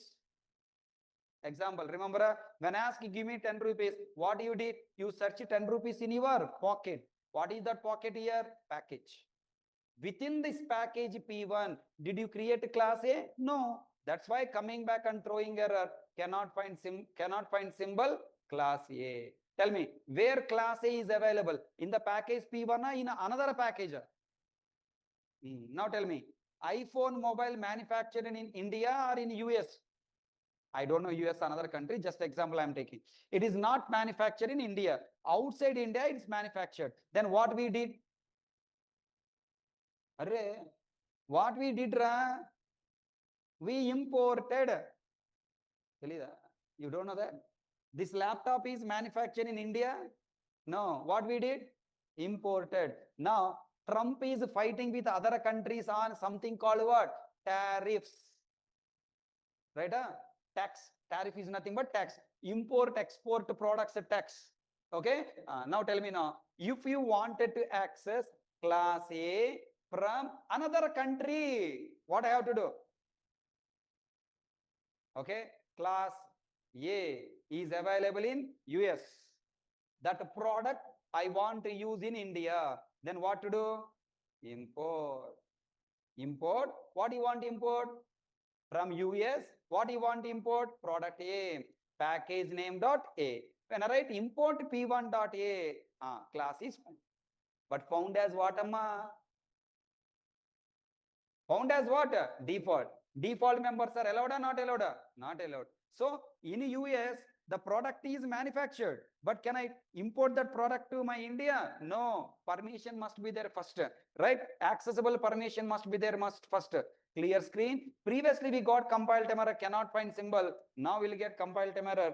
Example, remember, when I ask you, give me 10 rupees, what you did? You search 10 rupees in your pocket. What is that pocket here? Package. Within this package P1, did you create a class A? No. That's why coming back and throwing error, cannot find symbol class A. Tell me, where class A is available? In the package P1 or in another package? Now tell me, iPhone mobile manufactured in India or in US? I don't know US, another country, just example I am taking. It is not manufactured in India. Outside India, it is manufactured. Then what we did? What we did, we imported. You don't know that? This laptop is manufactured in India? No. What we did? Imported. Now, Trump is fighting with other countries on something called what? Tariffs. Right? Tax. Tariff is nothing but tax. Import, export products tax. Okay? Now tell me now, if you wanted to access class A from another country, what I have to do? Okay? Class A is available in US. That product I want to use in India. Then what to do? Import. Import. What do you want to import? From US, what do you want to import? Product A. Package name dot A. When I write import P1 dot A, class is found. But found as what, amma? Found as what? Default. Default members are allowed or not allowed? Not allowed. So in US, the product is manufactured, but can I import that product to my India? No, permission must be there first, right? Accessible permission must be there first. Clear screen. Previously we got compile time error, cannot find symbol. Now we'll get compile time error.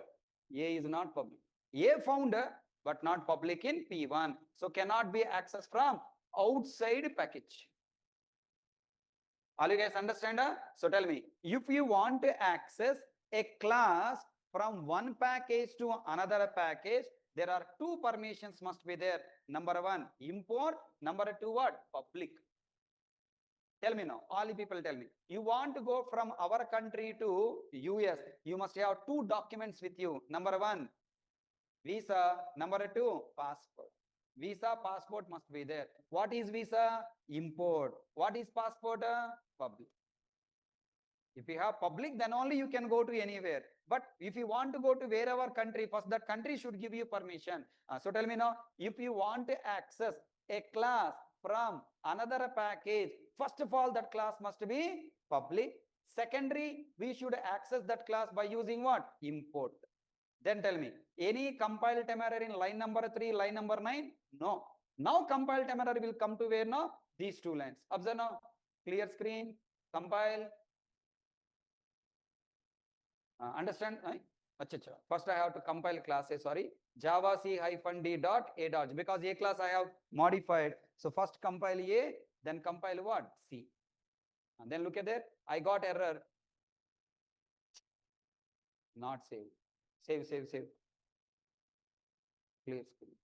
A is not public. A found but not public in P1. So cannot be accessed from outside package. All you guys understand? So tell me, if you want to access a class from one package to another package, there are two permissions must be there. Number one, import. Number two, what? Public. Tell me now, all you people tell me. You want to go from our country to US, you must have two documents with you. Number one, visa. Number two, passport. Visa, passport must be there. What is visa? Import. What is passport? Public. If you have public, then only you can go to anywhere. But if you want to go to wherever country, first that country should give you permission. So tell me now, if you want to access a class from another package, first of all, that class must be public. Secondary, we should access that class by using what? Import. Then tell me, any compile time error in line number 3, line number 9? No. Now compile time error will come to where now? These two lines. Observe now. Clear screen. Compile. Understand? First I have to compile class A, sorry. Java C-D dot A dot, because A class I have modified. So first compile A, then compile what? C. And then look at that. I got error. Not save. Save. Clear screen.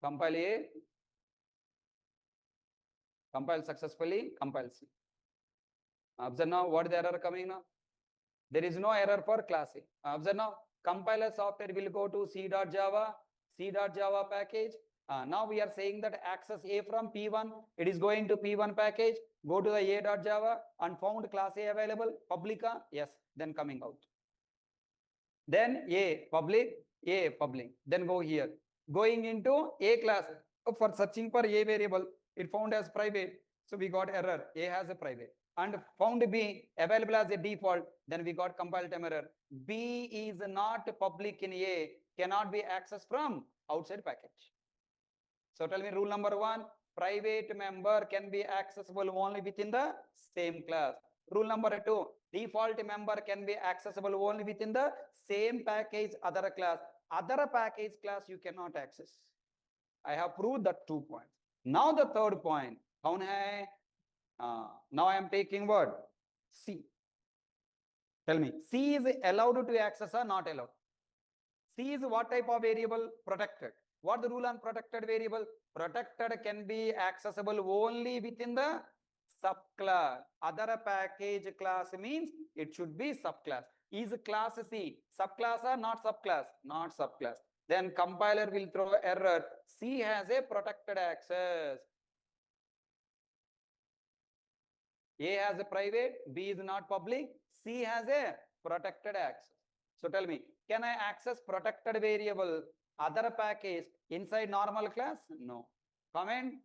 Compile A. Compile successfully. Compile C. Observe now what the error coming now. There is no error for class A. Observe now. Compiler software will go to C.Java package. Now we are saying that access A from P1. It is going to P1 package. Go to the A.Java and found class A available. Publica. Yes. Then coming out. Then A public. Then go here. Going into A class. For searching for A variable, it found as private. So we got error. A has a private. And found B available as a default. Then we got compile time error. B is not public in A. Cannot be accessed from outside package. So tell me rule number 1. Private member can be accessible only within the same class. Rule number 2. Default member can be accessible only within the same package other class. Other package class you cannot access. I have proved that 2 points. Now the third point. Now I am taking word C. Tell me, C is allowed to access or not allowed? C is what type of variable? Protected. What the rule on protected variable? Protected can be accessible only within the subclass. Other package class means it should be subclass. Is class C subclass or not subclass? Not subclass. Then compiler will throw error. C has a protected access. A has a private, B is not public, C has a protected access. So tell me, can I access protected variable other package inside normal class? No. Comment.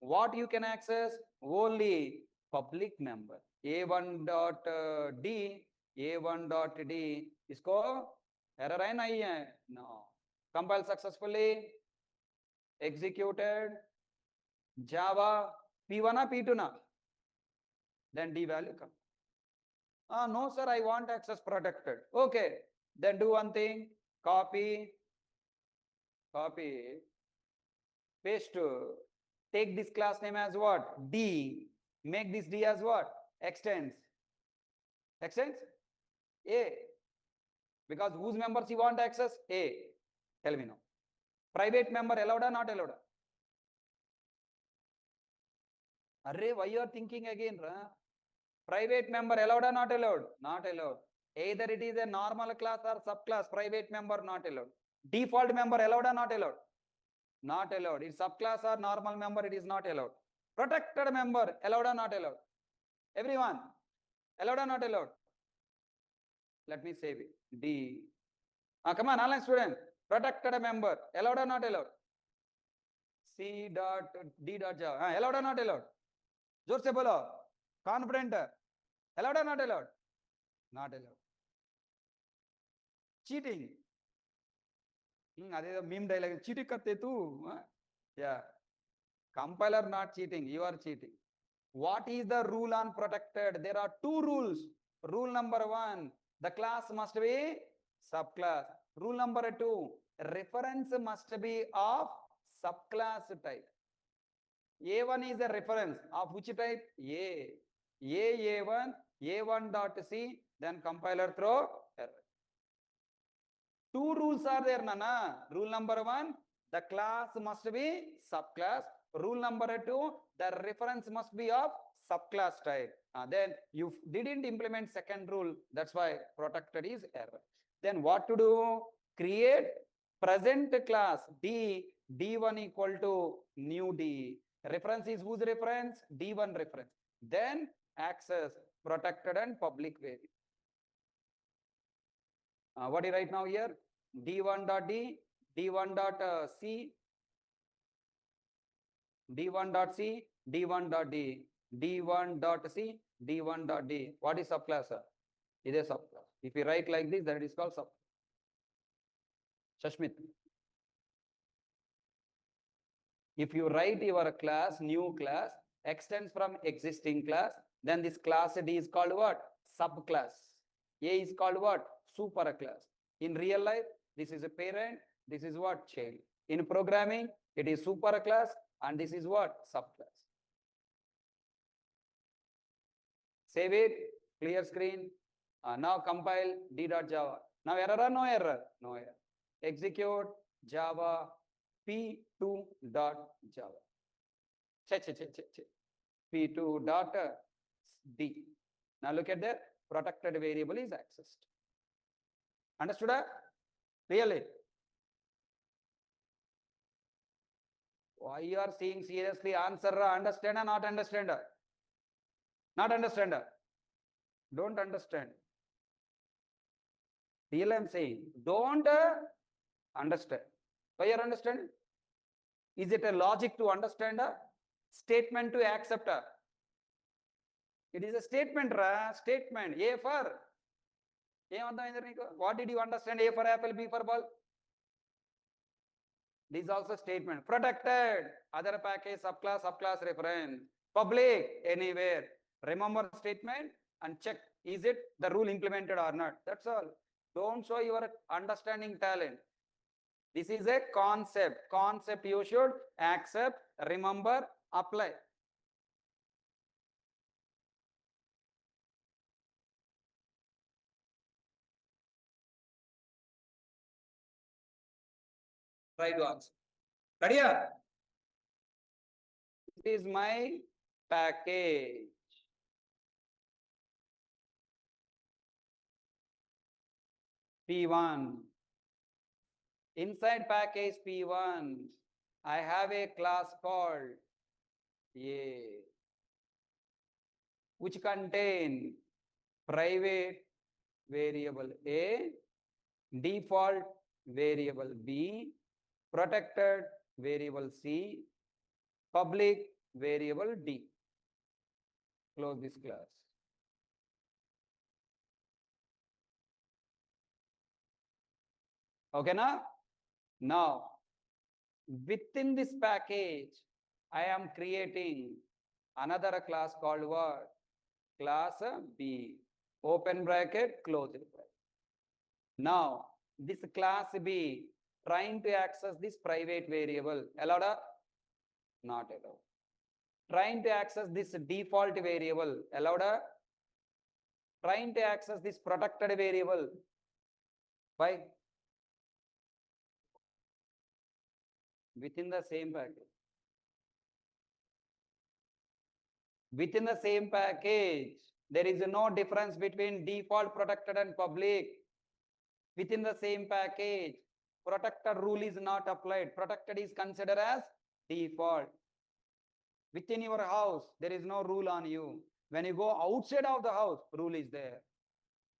What you can access? Only public member. A1.D, A1.D. इसको error है नहीं है? No. Compile successfully. Executed. Java. P1 or P2 na? Then D value come. No sir, I want access protected. Okay, then do one thing. Copy, paste. Take this class name as what? D. Make this D as what? Extends. A. Because whose members you want access? A. Tell me now. Private member allowed or not allowed? Array, why you are thinking again? Private member allowed or not allowed? Not allowed. Either it is a normal class or subclass. Private member not allowed. Default member allowed or not allowed? Not allowed. It's subclass or normal member, it is not allowed. Protected member allowed or not allowed? Everyone, allowed or not allowed? Let me save it. D. Come on, online student. Protected member allowed or not allowed? C.D.Java. Allowed or not allowed? जोर से बोलो. Confident. Allowed or not allowed? Not allowed. Cheating. अरे meme dialogue cheating करते तू. Yeah. Compiler not cheating, you are cheating. What is the rule on protected? There are two rules. Rule number one, the class must be subclass. Rule number two, reference must be of subclass type. A1 is a reference of which type? A. A1, A1 dot C, then compiler throw error. Two rules are there, Nana. Rule number one, the class must be subclass. Rule number two, the reference must be of subclass type. Then you didn't implement second rule. That's why protected is error. Then what to do? Create present class D, D1 equal to new D. Reference is whose reference? D1 reference. Then access protected and public variable. What do you write now here? D1 dot D, D1 dot C, D1 dot C, D1 dot D, D1 dot C, D1 dot D. What is subclass, sir? It is subclass. If you write like this, then it is called subclass. Shashmit. If you write your class, new class, extends from existing class, then this class D is called what? Subclass. A is called what? Superclass. In real life, this is a parent, this is what? Child. In programming, it is superclass and this is what? Subclass. Save it, clear screen. Now compile d.java. Now error or no error? No error. Execute Java p2.java. p2.d. Now look at that. Protected variable is accessed. Understood? Really? Why you are seeing seriously? Answer, understand or not understand? Not understand. Don't understand. Real I'm saying. Don't understand. Why you are understanding? Is it a logic to understand? Statement to accept? It is a statement, statement. A for. What did you understand? A for apple, B for ball. This is also statement. Protected, other package, subclass, subclass reference. Public, anywhere. Remember statement and check, is it the rule implemented or not? That's all. Don't show your understanding talent. This is a concept. Concept you should accept, remember, apply. Try to answer. Ready? This is my package. P1. Inside package P1, I have a class called A, which contain private variable A, default variable B, protected variable C, public variable D. Close this class. Okay, now within this package, I am creating another class called what? Class B. Open bracket, close bracket. Now, this class B trying to access this private variable. Allowed? Not allowed. Trying to access this default variable. Allowed? Trying to access this protected variable. Why? Within the same package. Within the same package, there is no difference between default, protected and public. Within the same package, protected rule is not applied. Protected is considered as default. Within your house, there is no rule on you. When you go outside of the house, rule is there.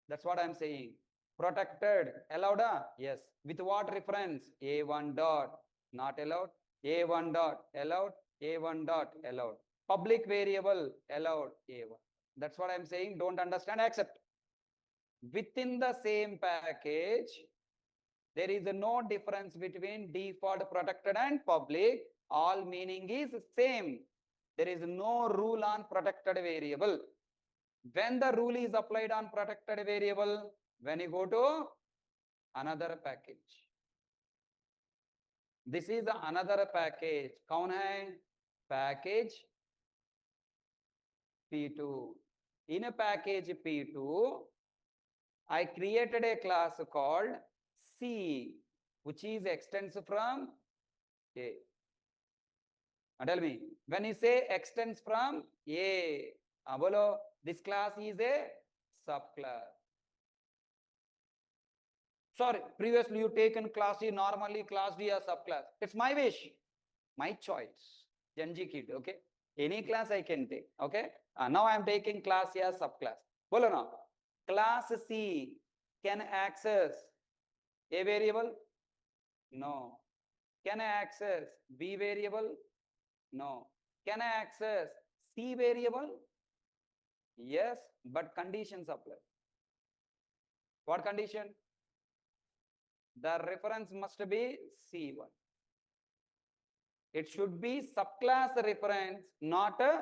That's what I'm saying. Protected, allowed? Yes. With what reference? A1 dot, not allowed. A1 dot, allowed. A1 dot, allowed. Public variable, allowed. A1. That's what I'm saying. Don't understand, accept. Within the same package, there is no difference between default, protected and public. all meaning is same. There is no rule on protected variable. When the rule is applied on protected variable, when you go to another package. This is another package. कौन है? Package P2. In a package P2, I created a class called C, which is extends from A. Now tell me, when you say extends from A, bolo, this class is a subclass. Sorry, previously you taken class C, normally class D as subclass. It's my wish, my choice. Gen Z kid, okay? Any class I can take, okay? Now I am taking class C as subclass. Bolo now, class C can access A variable? No. Can I access B variable? No. Can I access C variable? Yes, but conditions apply. What condition? The reference must be C1. It should be subclass reference, not a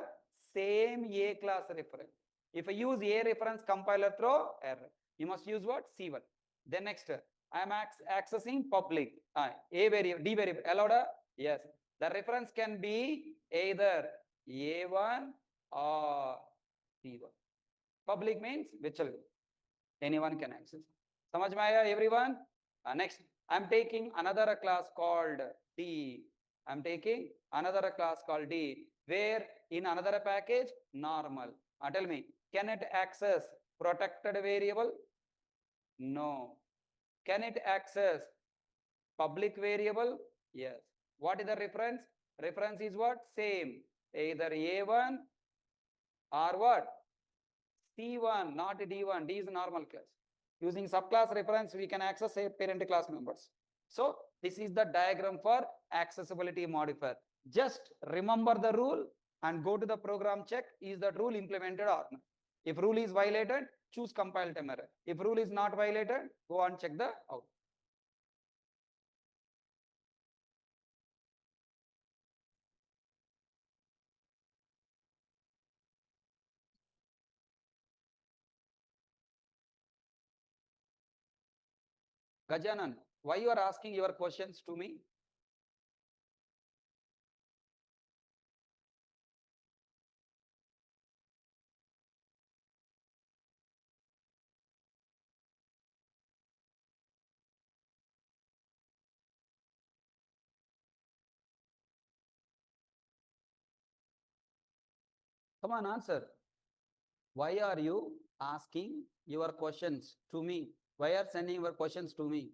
same A class reference. If I use A reference, compiler throw error. You must use what? C1. Then next, I am accessing public. A variable, D variable, allowed? Yes. The reference can be either A1 or C1. Public means which anyone can access. Samajh mein aaya everyone? Next, I am taking another class called D. I am taking another class called D, where in another package, normal. Tell me, can it access protected variable? No. Can it access public variable? Yes. What is the reference? Reference is what? Same. Either A1 or what? C1, not D1. D is normal class. Using subclass reference, we can access a parent class members. So this is the diagram for accessibility modifier. Just remember the rule and go to the program, check is that rule implemented or not. If rule is violated, choose compile time error. If rule is not violated, go and check the out. Gajanan, why you are asking your questions to me? Come on, answer. Why are you asking your questions to me? Why are sending your questions to me?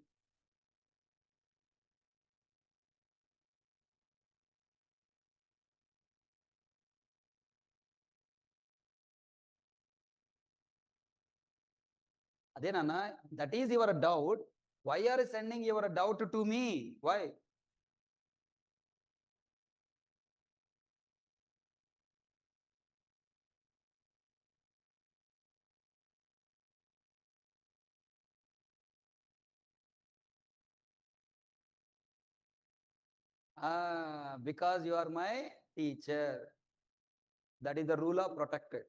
Then Anna, that is your doubt. Why are you sending your doubt to me? Why? Because you are my teacher. That is the rule of protected.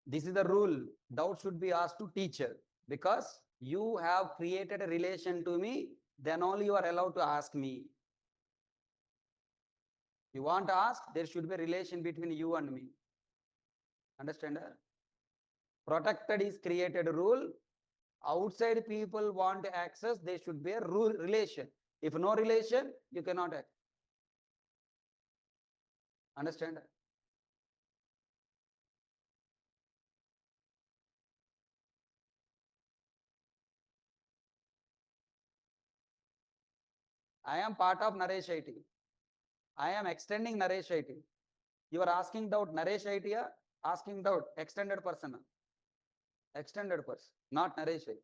This is the rule. Doubt should be asked to teacher because you have created a relation to me. Then only you are allowed to ask me. You want to ask, there should be a relation between you and me. Understand? Protected is created rule. Outside people want to access, there should be a rule relation. If no relation, you cannot access. Understand? I am part of Naresh IT. I am extending Naresh IT. You are asking doubt Naresh IT, asking doubt extended person. Extended person, not Naresh IT.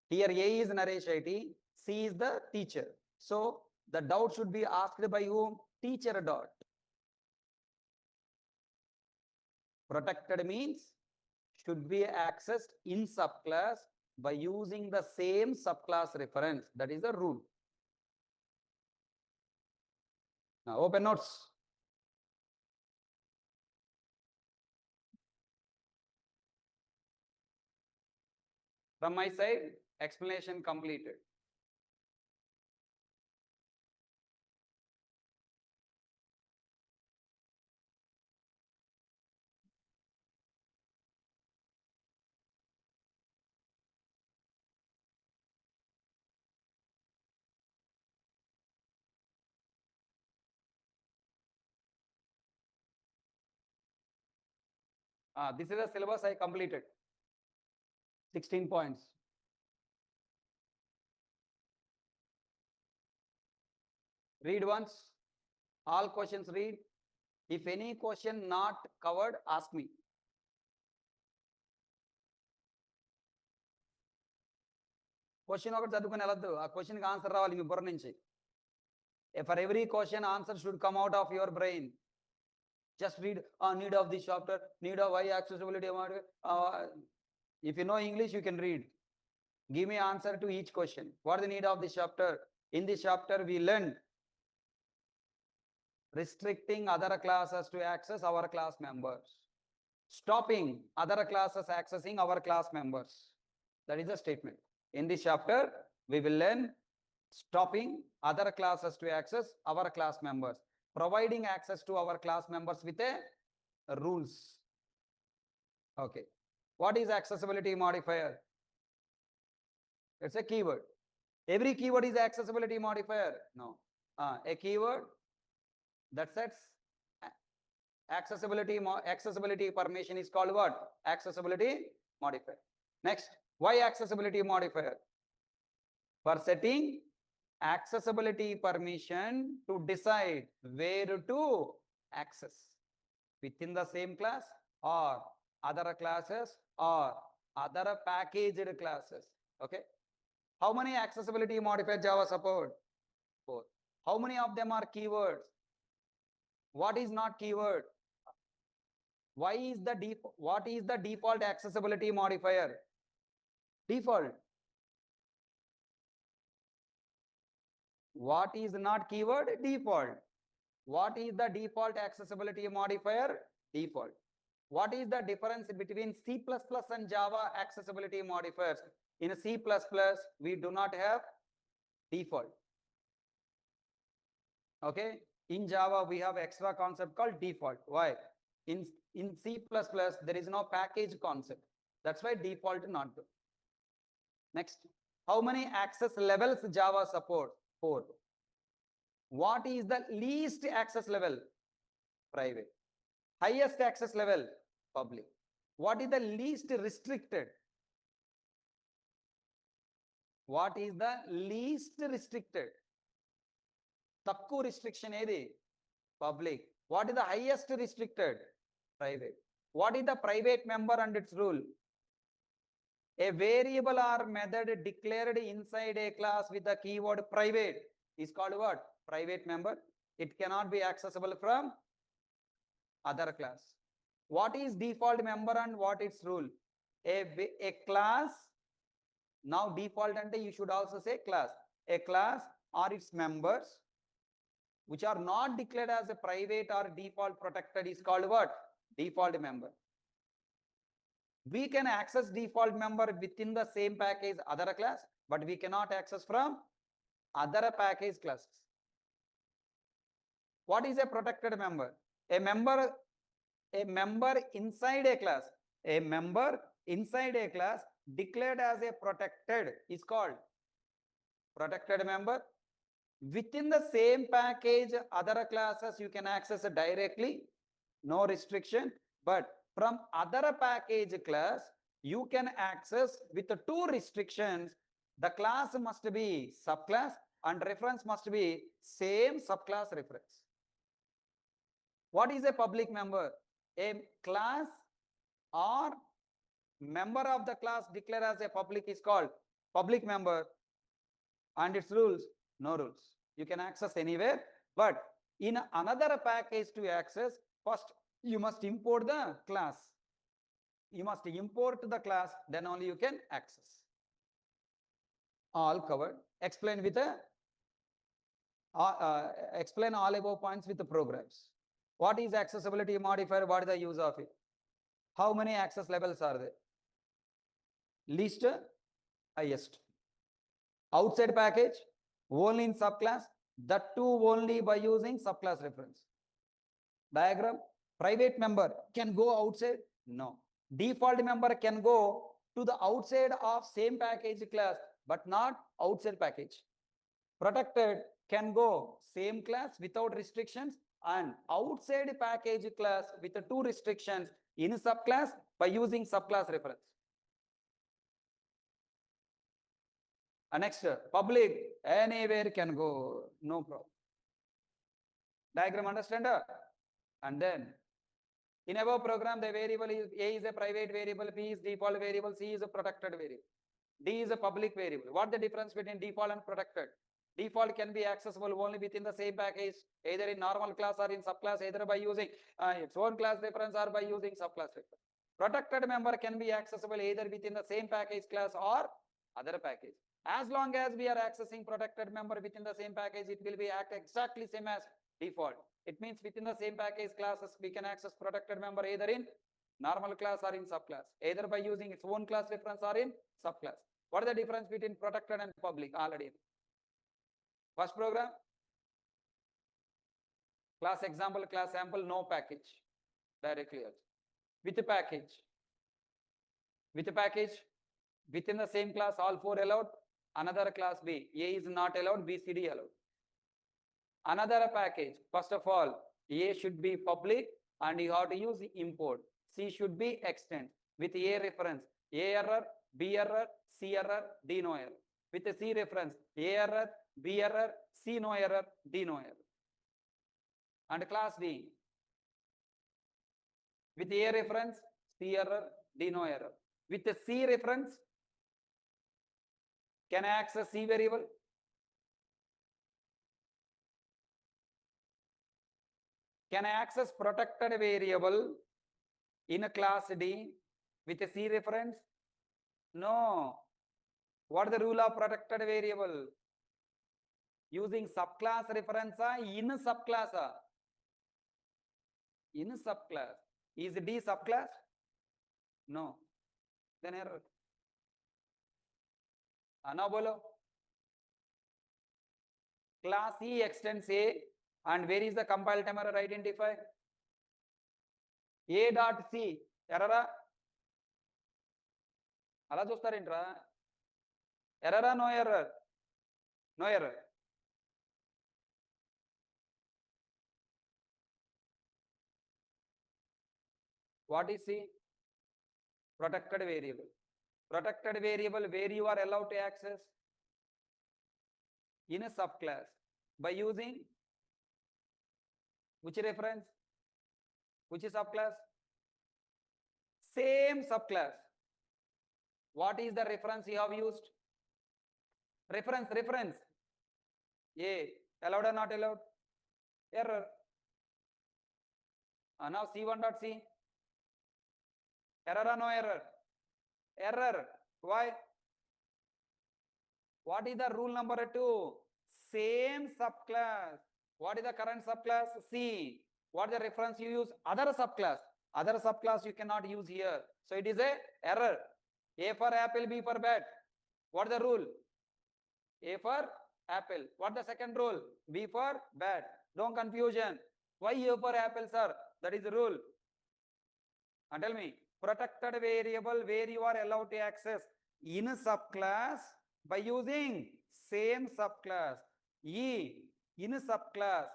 Here A is Naresh IT, C is the teacher. So the doubt should be asked by whom? Teacher dot. Protected means should be accessed in subclass by using the same subclass reference. That is the rule. Now open notes. From my side, explanation completed. This is the syllabus I completed. 16 points. Read once. All questions read. If any question not covered, ask me. Question ఒకటి చదువుకుని వెళ్ళొద్దు. ఆ క్వశ్చన్కి answer రావాలి మీ బుర్ర నుంచి. For every question, answer should come out of your brain. Just read need of this chapter, need of high accessibility. If you know English, you can read. Give me answer to each question. What is the need of this chapter? In this chapter, we learned restricting other classes to access our class members. Stopping other classes accessing our class members. That is the statement. In this chapter, we will learn stopping other classes to access our class members, providing access to our class members with a rules. Okay. What is accessibility modifier? It's a keyword. Every keyword is accessibility modifier. No. A keyword that sets accessibility permission is called what? Accessibility modifier. Next, why accessibility modifier? For setting accessibility permission to decide where to access within the same class or other classes or other packaged classes. Okay. How many accessibility modifier Java support? 4. How many of them are keywords? What is not keyword? What is the default accessibility modifier? Default. What is not keyword? Default. What is the default accessibility modifier? Default. What is the difference between C++ and Java accessibility modifiers? In C++, we do not have default. Okay. In Java, we have extra concept called default. Why? In C++, there is no package concept. That's why default not good. Next, how many access levels Java support? 4. What is the least access level? Private. Highest access level? Public. What is the least restricted? What is the least restricted? Takku restriction edi? Public. What is the highest restricted? Private. What is the private member and its rule? A variable or method declared inside a class with the keyword private is called what? Private member. It cannot be accessible from other class. What is default member and what its rule? A class, now default and you should also say class. A class or its members which are not declared as a private or default protected is called what? Default member. We can access default member within the same package other class, but we cannot access from other package classes. What is a protected member? A member inside a class. A member inside a class declared as a protected is called protected member. Within the same package, other classes you can access directly, no restriction. But from other package class, you can access with the 2 restrictions. The class must be subclass and reference must be same subclass reference. What is a public member? A class or member of the class declared as a public is called public member, and its rules, no rules. You can access anywhere, but in another package to access, first you must import the class. You must import the class, then only you can access. All covered. Explain with a explain all above points with the programs. What is accessibility modifier? What is the use of it? How many access levels are there? Least, highest. Outside package, only in subclass, that too only by using subclass reference. Diagram, private member can go outside? No. Default member can go to the outside of same package class, but not outside package. Protected can go same class without restrictions and outside package class with the two restrictions in subclass by using subclass reference. And next, public anywhere can go, no problem. Diagram understand? And then in above program, the variable is A is a private variable, B is default variable, C is a protected variable, D is a public variable. What the difference between default and protected? Default can be accessible only within the same package, either in normal class or in subclass, either by using its own class reference or by using subclass reference. Protected member can be accessible either within the same package class or other package. As long as we are accessing protected member within the same package, it will be act exactly same as default. It means within the same package classes, we can access protected member either in normal class or in subclass, either by using its own class reference or in subclass. What is the difference between protected and public? Already. First program, class example, class sample, no package, directly also. With a package, within the same class, all four allowed, another class B, A is not allowed, B, C, D allowed. Another package, first of all, A should be public and you have to use import. C should be extend with A reference, A error, B error, C error, D no error. With the C reference, A error, B error, C no error, D no error. And class D, with A reference, C error, D no error. With the C reference, can I access C variable? Can I access protected variable in a class D with a C reference? No. What is the rule of protected variable? Using subclass reference in subclass. In subclass. Is D subclass? No. Then error. Now bolo. Class E extends A and where is the compile time error identify? A dot C error. అలా చూస్తారేంట్రా ఎర్రరా no error no error what is C? Protected variable. Protected variable where you are allowed to access in a subclass by using which reference? Which is subclass? Same subclass. What is the reference you have used? Reference. A allowed or not allowed? Error. Now C1.C. Error or no error? Error. Why? What is the rule number 2? Same subclass. What is the current subclass? C. What is the reference you use? Other subclass. Other subclass you cannot use here. So it is a error. A for apple, B for bat. What is the rule? A for apple. What the second rule? B for bat. Don't confusion. Why A for apple, sir? That is the rule. And tell me, protected variable where you are allowed to access in a subclass by using same subclass. E in a subclass.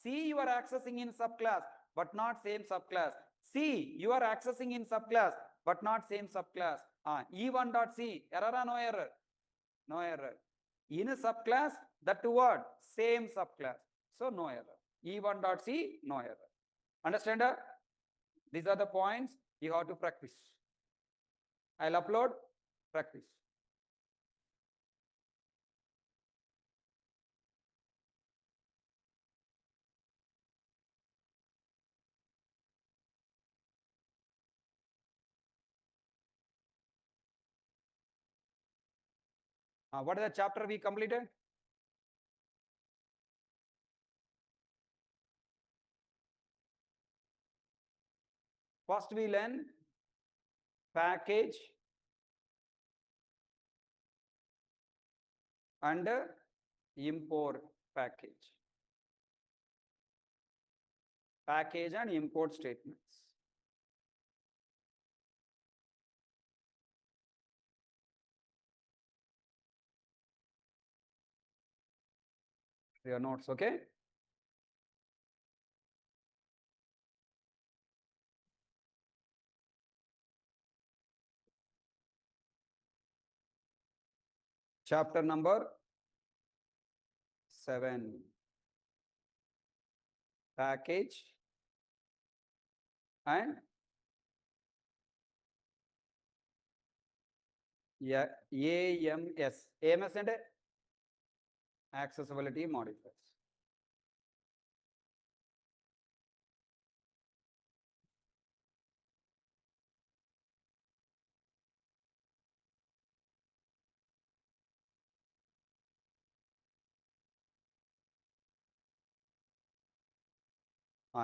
C you are accessing in subclass but not same subclass. C you are accessing in subclass but not same subclass. E1.C error or no error? No error. In a subclass, that to what? Same subclass. So no error. E1.C no error. Understand? These are the points you have to practice. I'll upload, practice. What is the chapter we completed? First we learn package and import package. Package and import statements. Your notes, okay? Chapter number 7. Package and AMS. AMS and accessibility modifiers.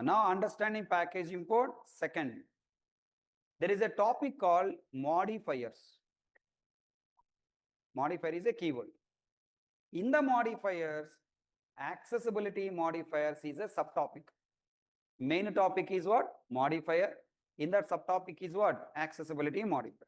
Now understanding package import. Second, there is a topic called modifiers. Modifier is a keyword. In the modifiers, accessibility modifiers is a subtopic. Main topic is what? Modifier. In that subtopic is what? Accessibility modifier.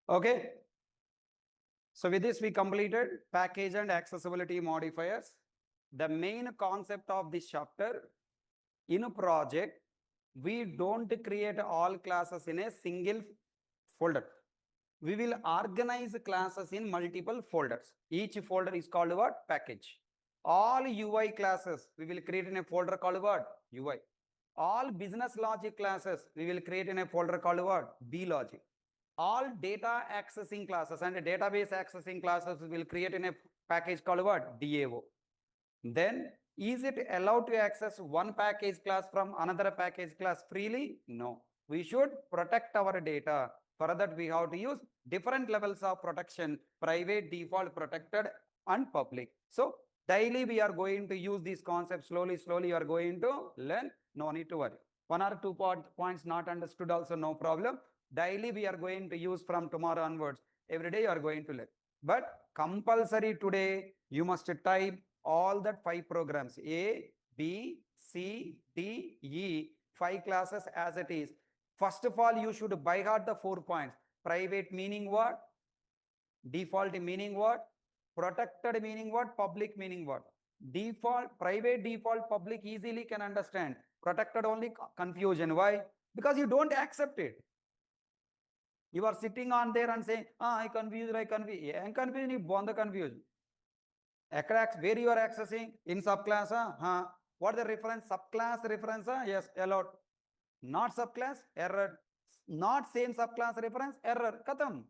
Okay. So with this, we completed package and accessibility modifiers. The main concept of this chapter, in a project, we don't create all classes in a single folder. We will organize classes in multiple folders. Each folder is called what? Package. All UI classes, we will create in a folder called what? UI. All business logic classes, we will create in a folder called what? B logic. All data accessing classes and database accessing classes will create in a package called what? DAO. Then is it allowed to access one package class from another package class freely? No. We should protect our data. For that, we have to use different levels of protection: private, default, protected, and public. So daily we are going to use these concepts. Slowly you are going to learn. No need to worry. One or two points not understood also, no problem. Daily we are going to use from tomorrow onwards. Every day you are going to learn. But compulsory today, you must type all that 5 programs: A, B, C, D, E, 5 classes as it is. First of all, you should by heart the 4 points. Private meaning what? Default meaning what? Protected meaning what? Public meaning what? Default, private, default, public easily can understand. Protected only confusion. Why? Because you don't accept it. You are sitting on there and saying, I confused, I confused. Yeah, confused, you bond the confusion. Where you are accessing? In subclass, what is the reference? Subclass reference, yes, allowed. Not subclass, error. Not same subclass reference, error. Katam.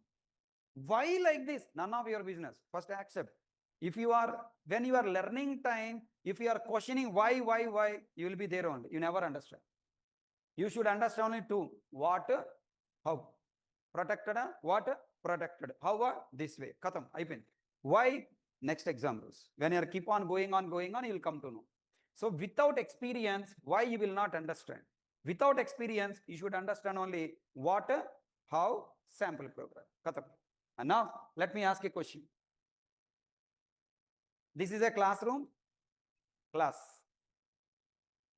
Why like this? None of your business. First accept. If you are, when you are learning time, if you are questioning why, you will be there only. You never understand. You should understand only 2. What, how. Protected, what? Protected. How? This way. Katam. Why? Next examples. When you keep on going on, you will come to know. So without experience, why you will not understand? Without experience, you should understand only what, how, sample program. Katam. And now let me ask a question. This is a classroom. Class.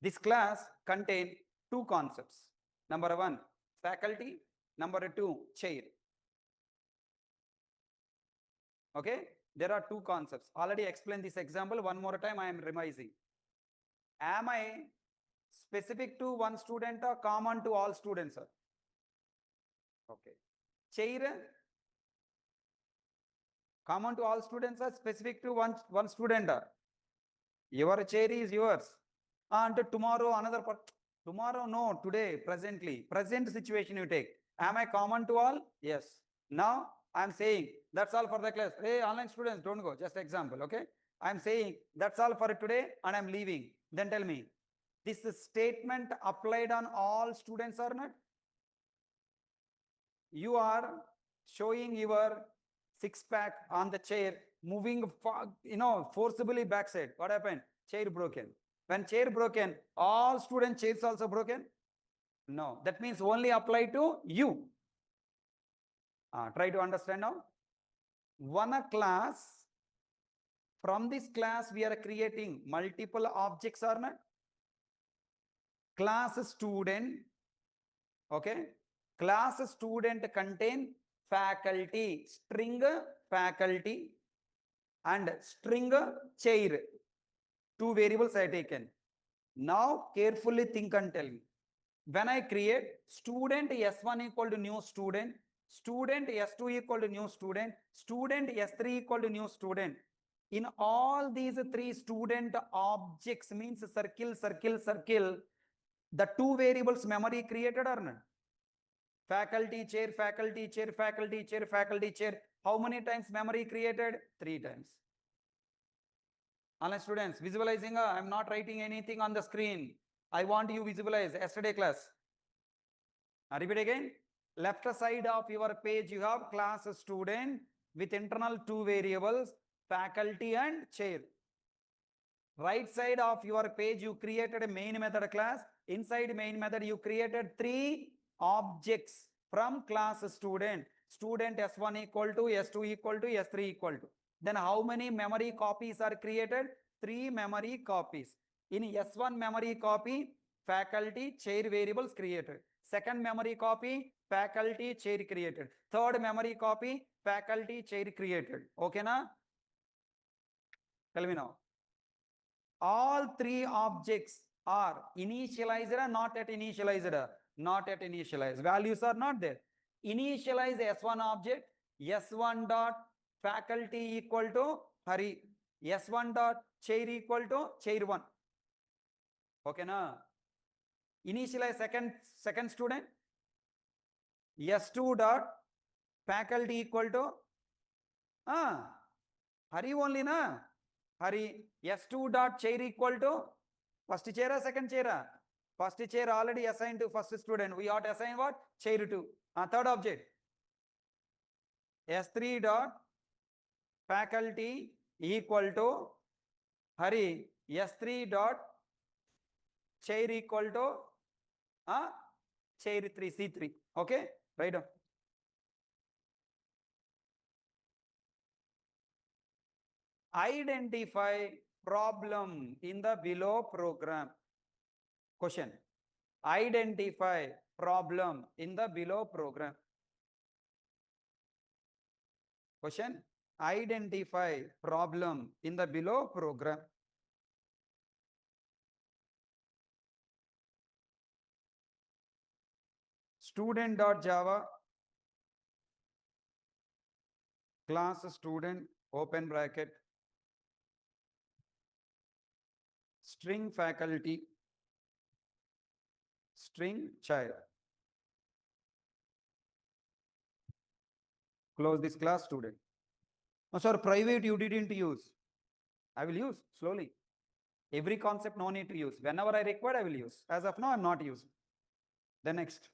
This class contains 2 concepts. Number 1, faculty. Number 2, chair. Okay. There are 2 concepts. Already explained this example. One more time I am revising. Am I specific to one student or common to all students, sir? Okay. Chair, common to all students or specific to one student? Your chair is yours. And tomorrow another tomorrow, no, today, presently, present situation you take. Am I common to all? Yes. Now I am saying that's all for the class. Hey, online students, don't go. Just example, okay? I am saying that's all for today and I am leaving. Then tell me, this statement applied on all students or not? You are showing your 6-pack on the chair, moving, forcibly backside. What happened? Chair broken. When chair broken, all student chairs also broken? No, that means only apply to you. Try to understand now. One class, from this class we are creating multiple objects or not? Class student, okay? Class student contain faculty, string faculty and string chair. 2 variables I taken. Now carefully think and tell me. When I create student S1 equal to new student, student S2 equal to new student, student S3 equal to new student. In all these 3 student objects, means circle, the 2 variables memory created or not? Faculty, chair, faculty, chair, faculty, chair, faculty, chair. How many times memory created? 3 times. Online students, visualizing, I am not writing anything on the screen. I want you visualize yesterday class. Repeat again. Left side of your page, you have class student with internal 2 variables, faculty and chair. Right side of your page, you created a main method class. Inside main method, you created 3 objects from class student. Student S1 equal to, S2 equal to, S3 equal to. Then how many memory copies are created? 3 memory copies. In S1 memory copy, faculty, chair variables created. Second memory copy, faculty chair created. Third memory copy, faculty chair created. Okay, na? Tell me now. All three objects are initialized or not yet initialized? Not yet initialized. Values are not there. Initialize S1 object, S1 dot faculty equal to Hari, S1 dot chair equal to chair 1. Okay, na? Initialize second student, S2 dot faculty equal to Hari only, na? Hari, S2 dot chair equal to first chair or second chair? First chair already assigned to first student. We ought to assign what? Chair 2. Third object, S3 dot faculty equal to Hari, S3 dot chair equal to chair 3, C3. Okay, write down. Identify problem in the below program. Question. Identify problem in the below program. Question. Identify problem in the below program. Student.java class student open bracket string faculty string child. Close this class student. Oh, sir, private you didn't use. I will use slowly. Every concept no need to use. Whenever I require, I will use. As of now, I'm not using. The next.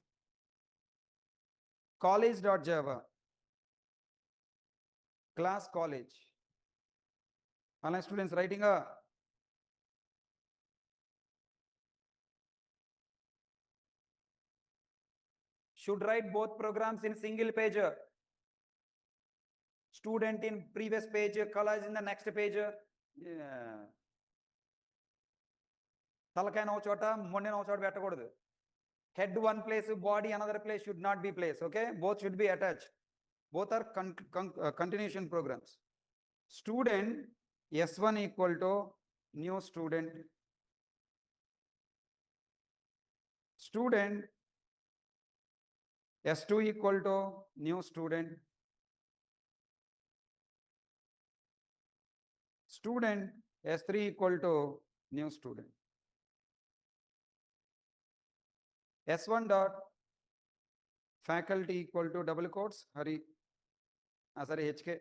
College.java class college. Online students writing a should write both programs in single page. Student in previous page, college in the next page. తలకాయ no చోట మొండె no చోట పెట్టకూడదు. Head one place, body another place should not be placed. Okay, both should be attached. Both are continuation programs. Student S1 equal to new student. Student S2 equal to new student. Student S3 equal to new student. S1 dot faculty equal to double quotes Hari, sorry, HK.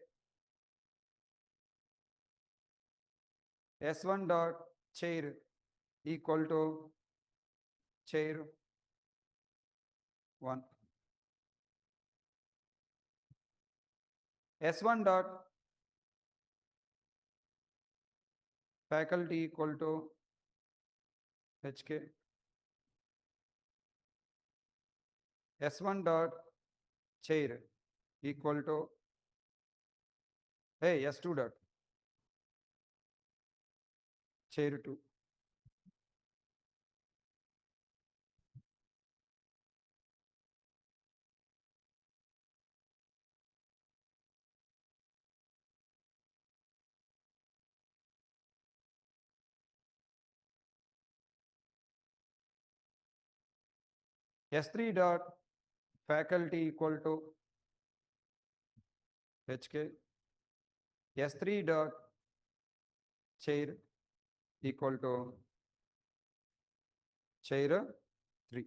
S1 dot chair equal to chair 1. S1 dot faculty equal to HK. S1 dot chair equal to S2 dot chair 2. S3 dot faculty equal to HK. S3 dot chair equal to chair 3.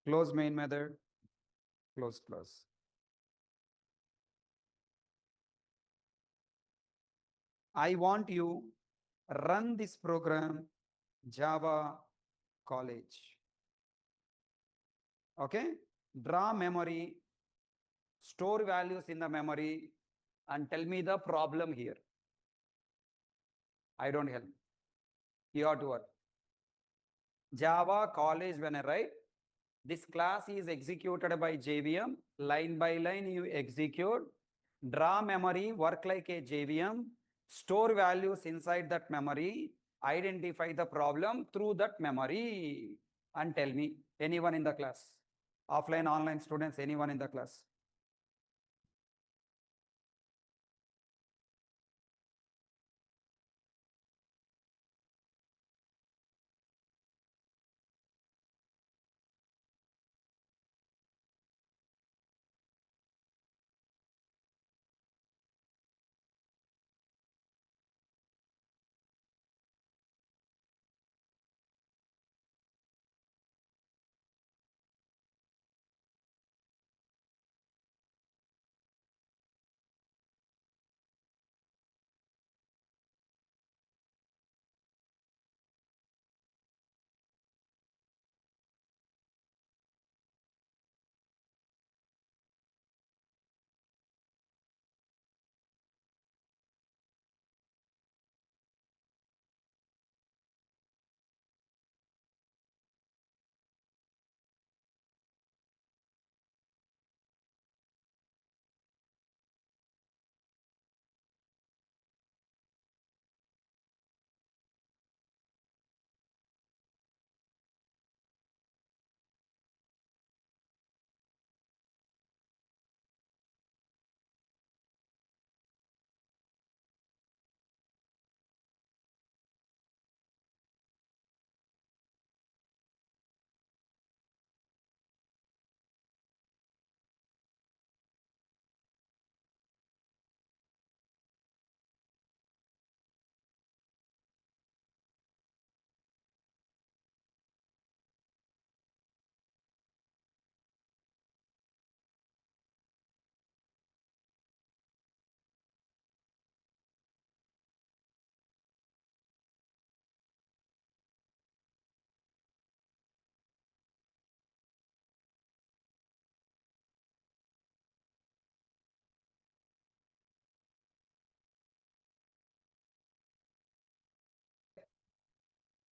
Close main method, close class. I want you run this program Java college. Okay, draw memory, store values in the memory and tell me the problem here. I don't help. You have to work. Java college when I write, this class is executed by JVM, line by line you execute, draw memory, work like a JVM, store values inside that memory, identify the problem through that memory. and tell me, anyone in the class? Offline, online students, anyone in the class?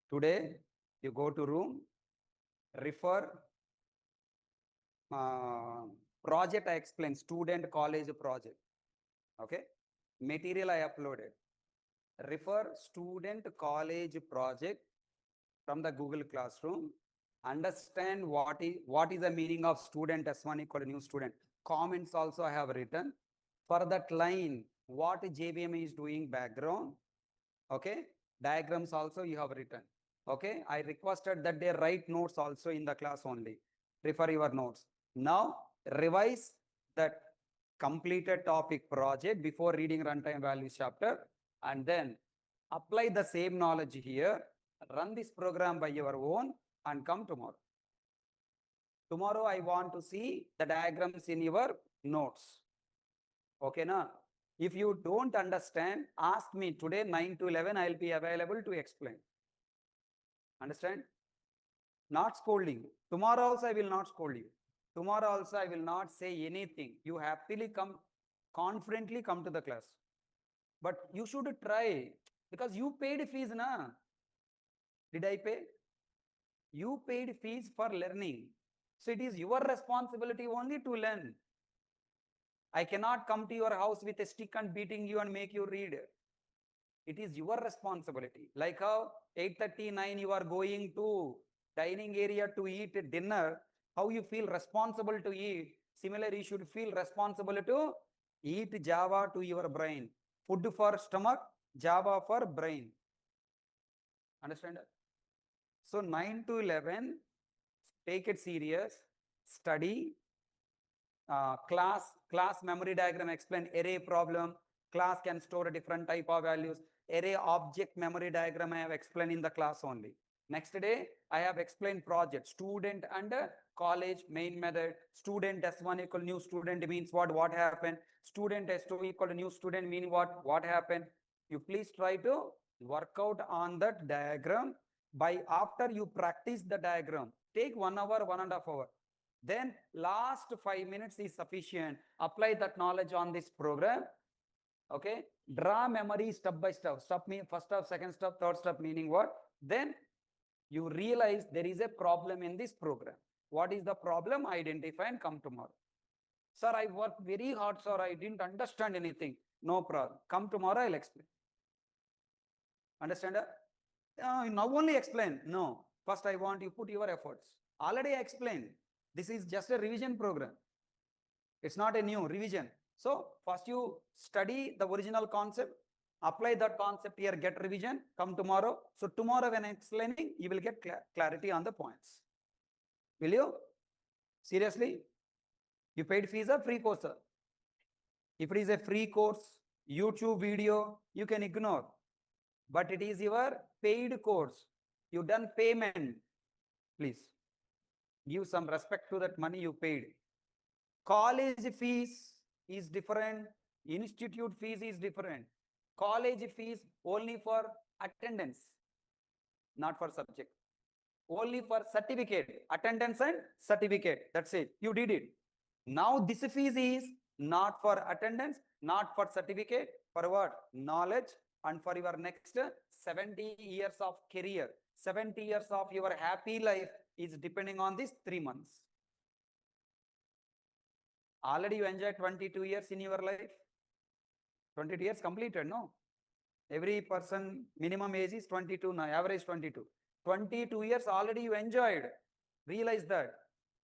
Today, you go to room, refer project I explained, student college project. Okay. Material I uploaded. Refer student college project from the Google Classroom. Understand what is the meaning of student S1 equal to new student. Comments also I have written. For that line, what JVM is doing background. Okay. Diagrams also you have written. Okay. I requested that they write notes also in the class only. Refer your notes. Now revise that completed topic project before reading runtime values chapter, and then apply the same knowledge here. Run this program by your own and come tomorrow. Tomorrow I want to see the diagrams in your notes. Okay, na? If you don't understand, ask me today 9 to 11, I'll be available to explain. Understand? Not scolding. Tomorrow also I will not scold you. Tomorrow also I will not say anything. You happily come, confidently come to the class. But you should try because you paid fees, na? Did I pay? You paid fees for learning. So it is your responsibility only to learn. I cannot come to your house with a stick and beating you and make you read. It is your responsibility. Like how 8:39 you are going to dining area to eat dinner, how you feel responsible to eat. Similarly, you should feel responsible to eat Java to your brain. Food for stomach, Java for brain. Understand? So 9 to 11, take it serious, study, class memory diagram, explain array problem. Class can store a different type of values. Array object memory diagram I have explained in the class only. Next day, I have explained project, student and college main method. Student S1 equal new student means what happened. Student S2 equal to new student meaning what happened. You please try to work out on that diagram. By after you practice the diagram, take 1 hour, 1.5 hours. Then last 5 minutes is sufficient. Apply that knowledge on this program. Okay. Draw memory step by step. Step mean first step, second step, third step meaning what? Then you realize there is a problem in this program. What is the problem? Identify and come tomorrow. Sir, I worked very hard, sir. I didn't understand anything. No problem. Come tomorrow, I'll explain. Understand? Now only explain. No. First, I want you put your efforts. Already I explained. This is just a revision program. It's not a new revision. So first you study the original concept, apply that concept here, get revision, come tomorrow. So tomorrow when I'm explaining, you will get clarity on the points. Will you? Seriously? You paid fees or free course? Sir? If it is a free course, YouTube video, you can ignore. But it is your paid course. You done payment. Please give some respect to that money you paid. College fees is different. Institute fees is different. College fees only for attendance, not for subject. Only for certificate, attendance and certificate. That's it. You did it. Now this fees is not for attendance, not for certificate, for what? Knowledge and for your next 70 years of career. 70 years of your happy life is depending on these 3 months. Already you enjoyed 22 years in your life. 22 years completed, no? Every person minimum age is 22 now, average 22. 22 years already you enjoyed. Realize that.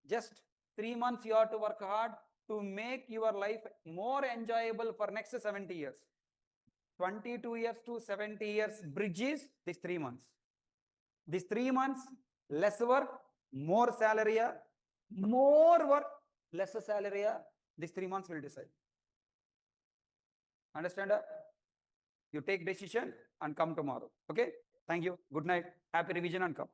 Just 3 months you have to work hard to make your life more enjoyable for next 70 years. 22 years to 70 years bridges these 3 months. These 3 months, less work, more salary, more work, less salary. These 3 months will decide. Understand? You take decision and come tomorrow. Okay? Thank you. Good night. Happy revision and come.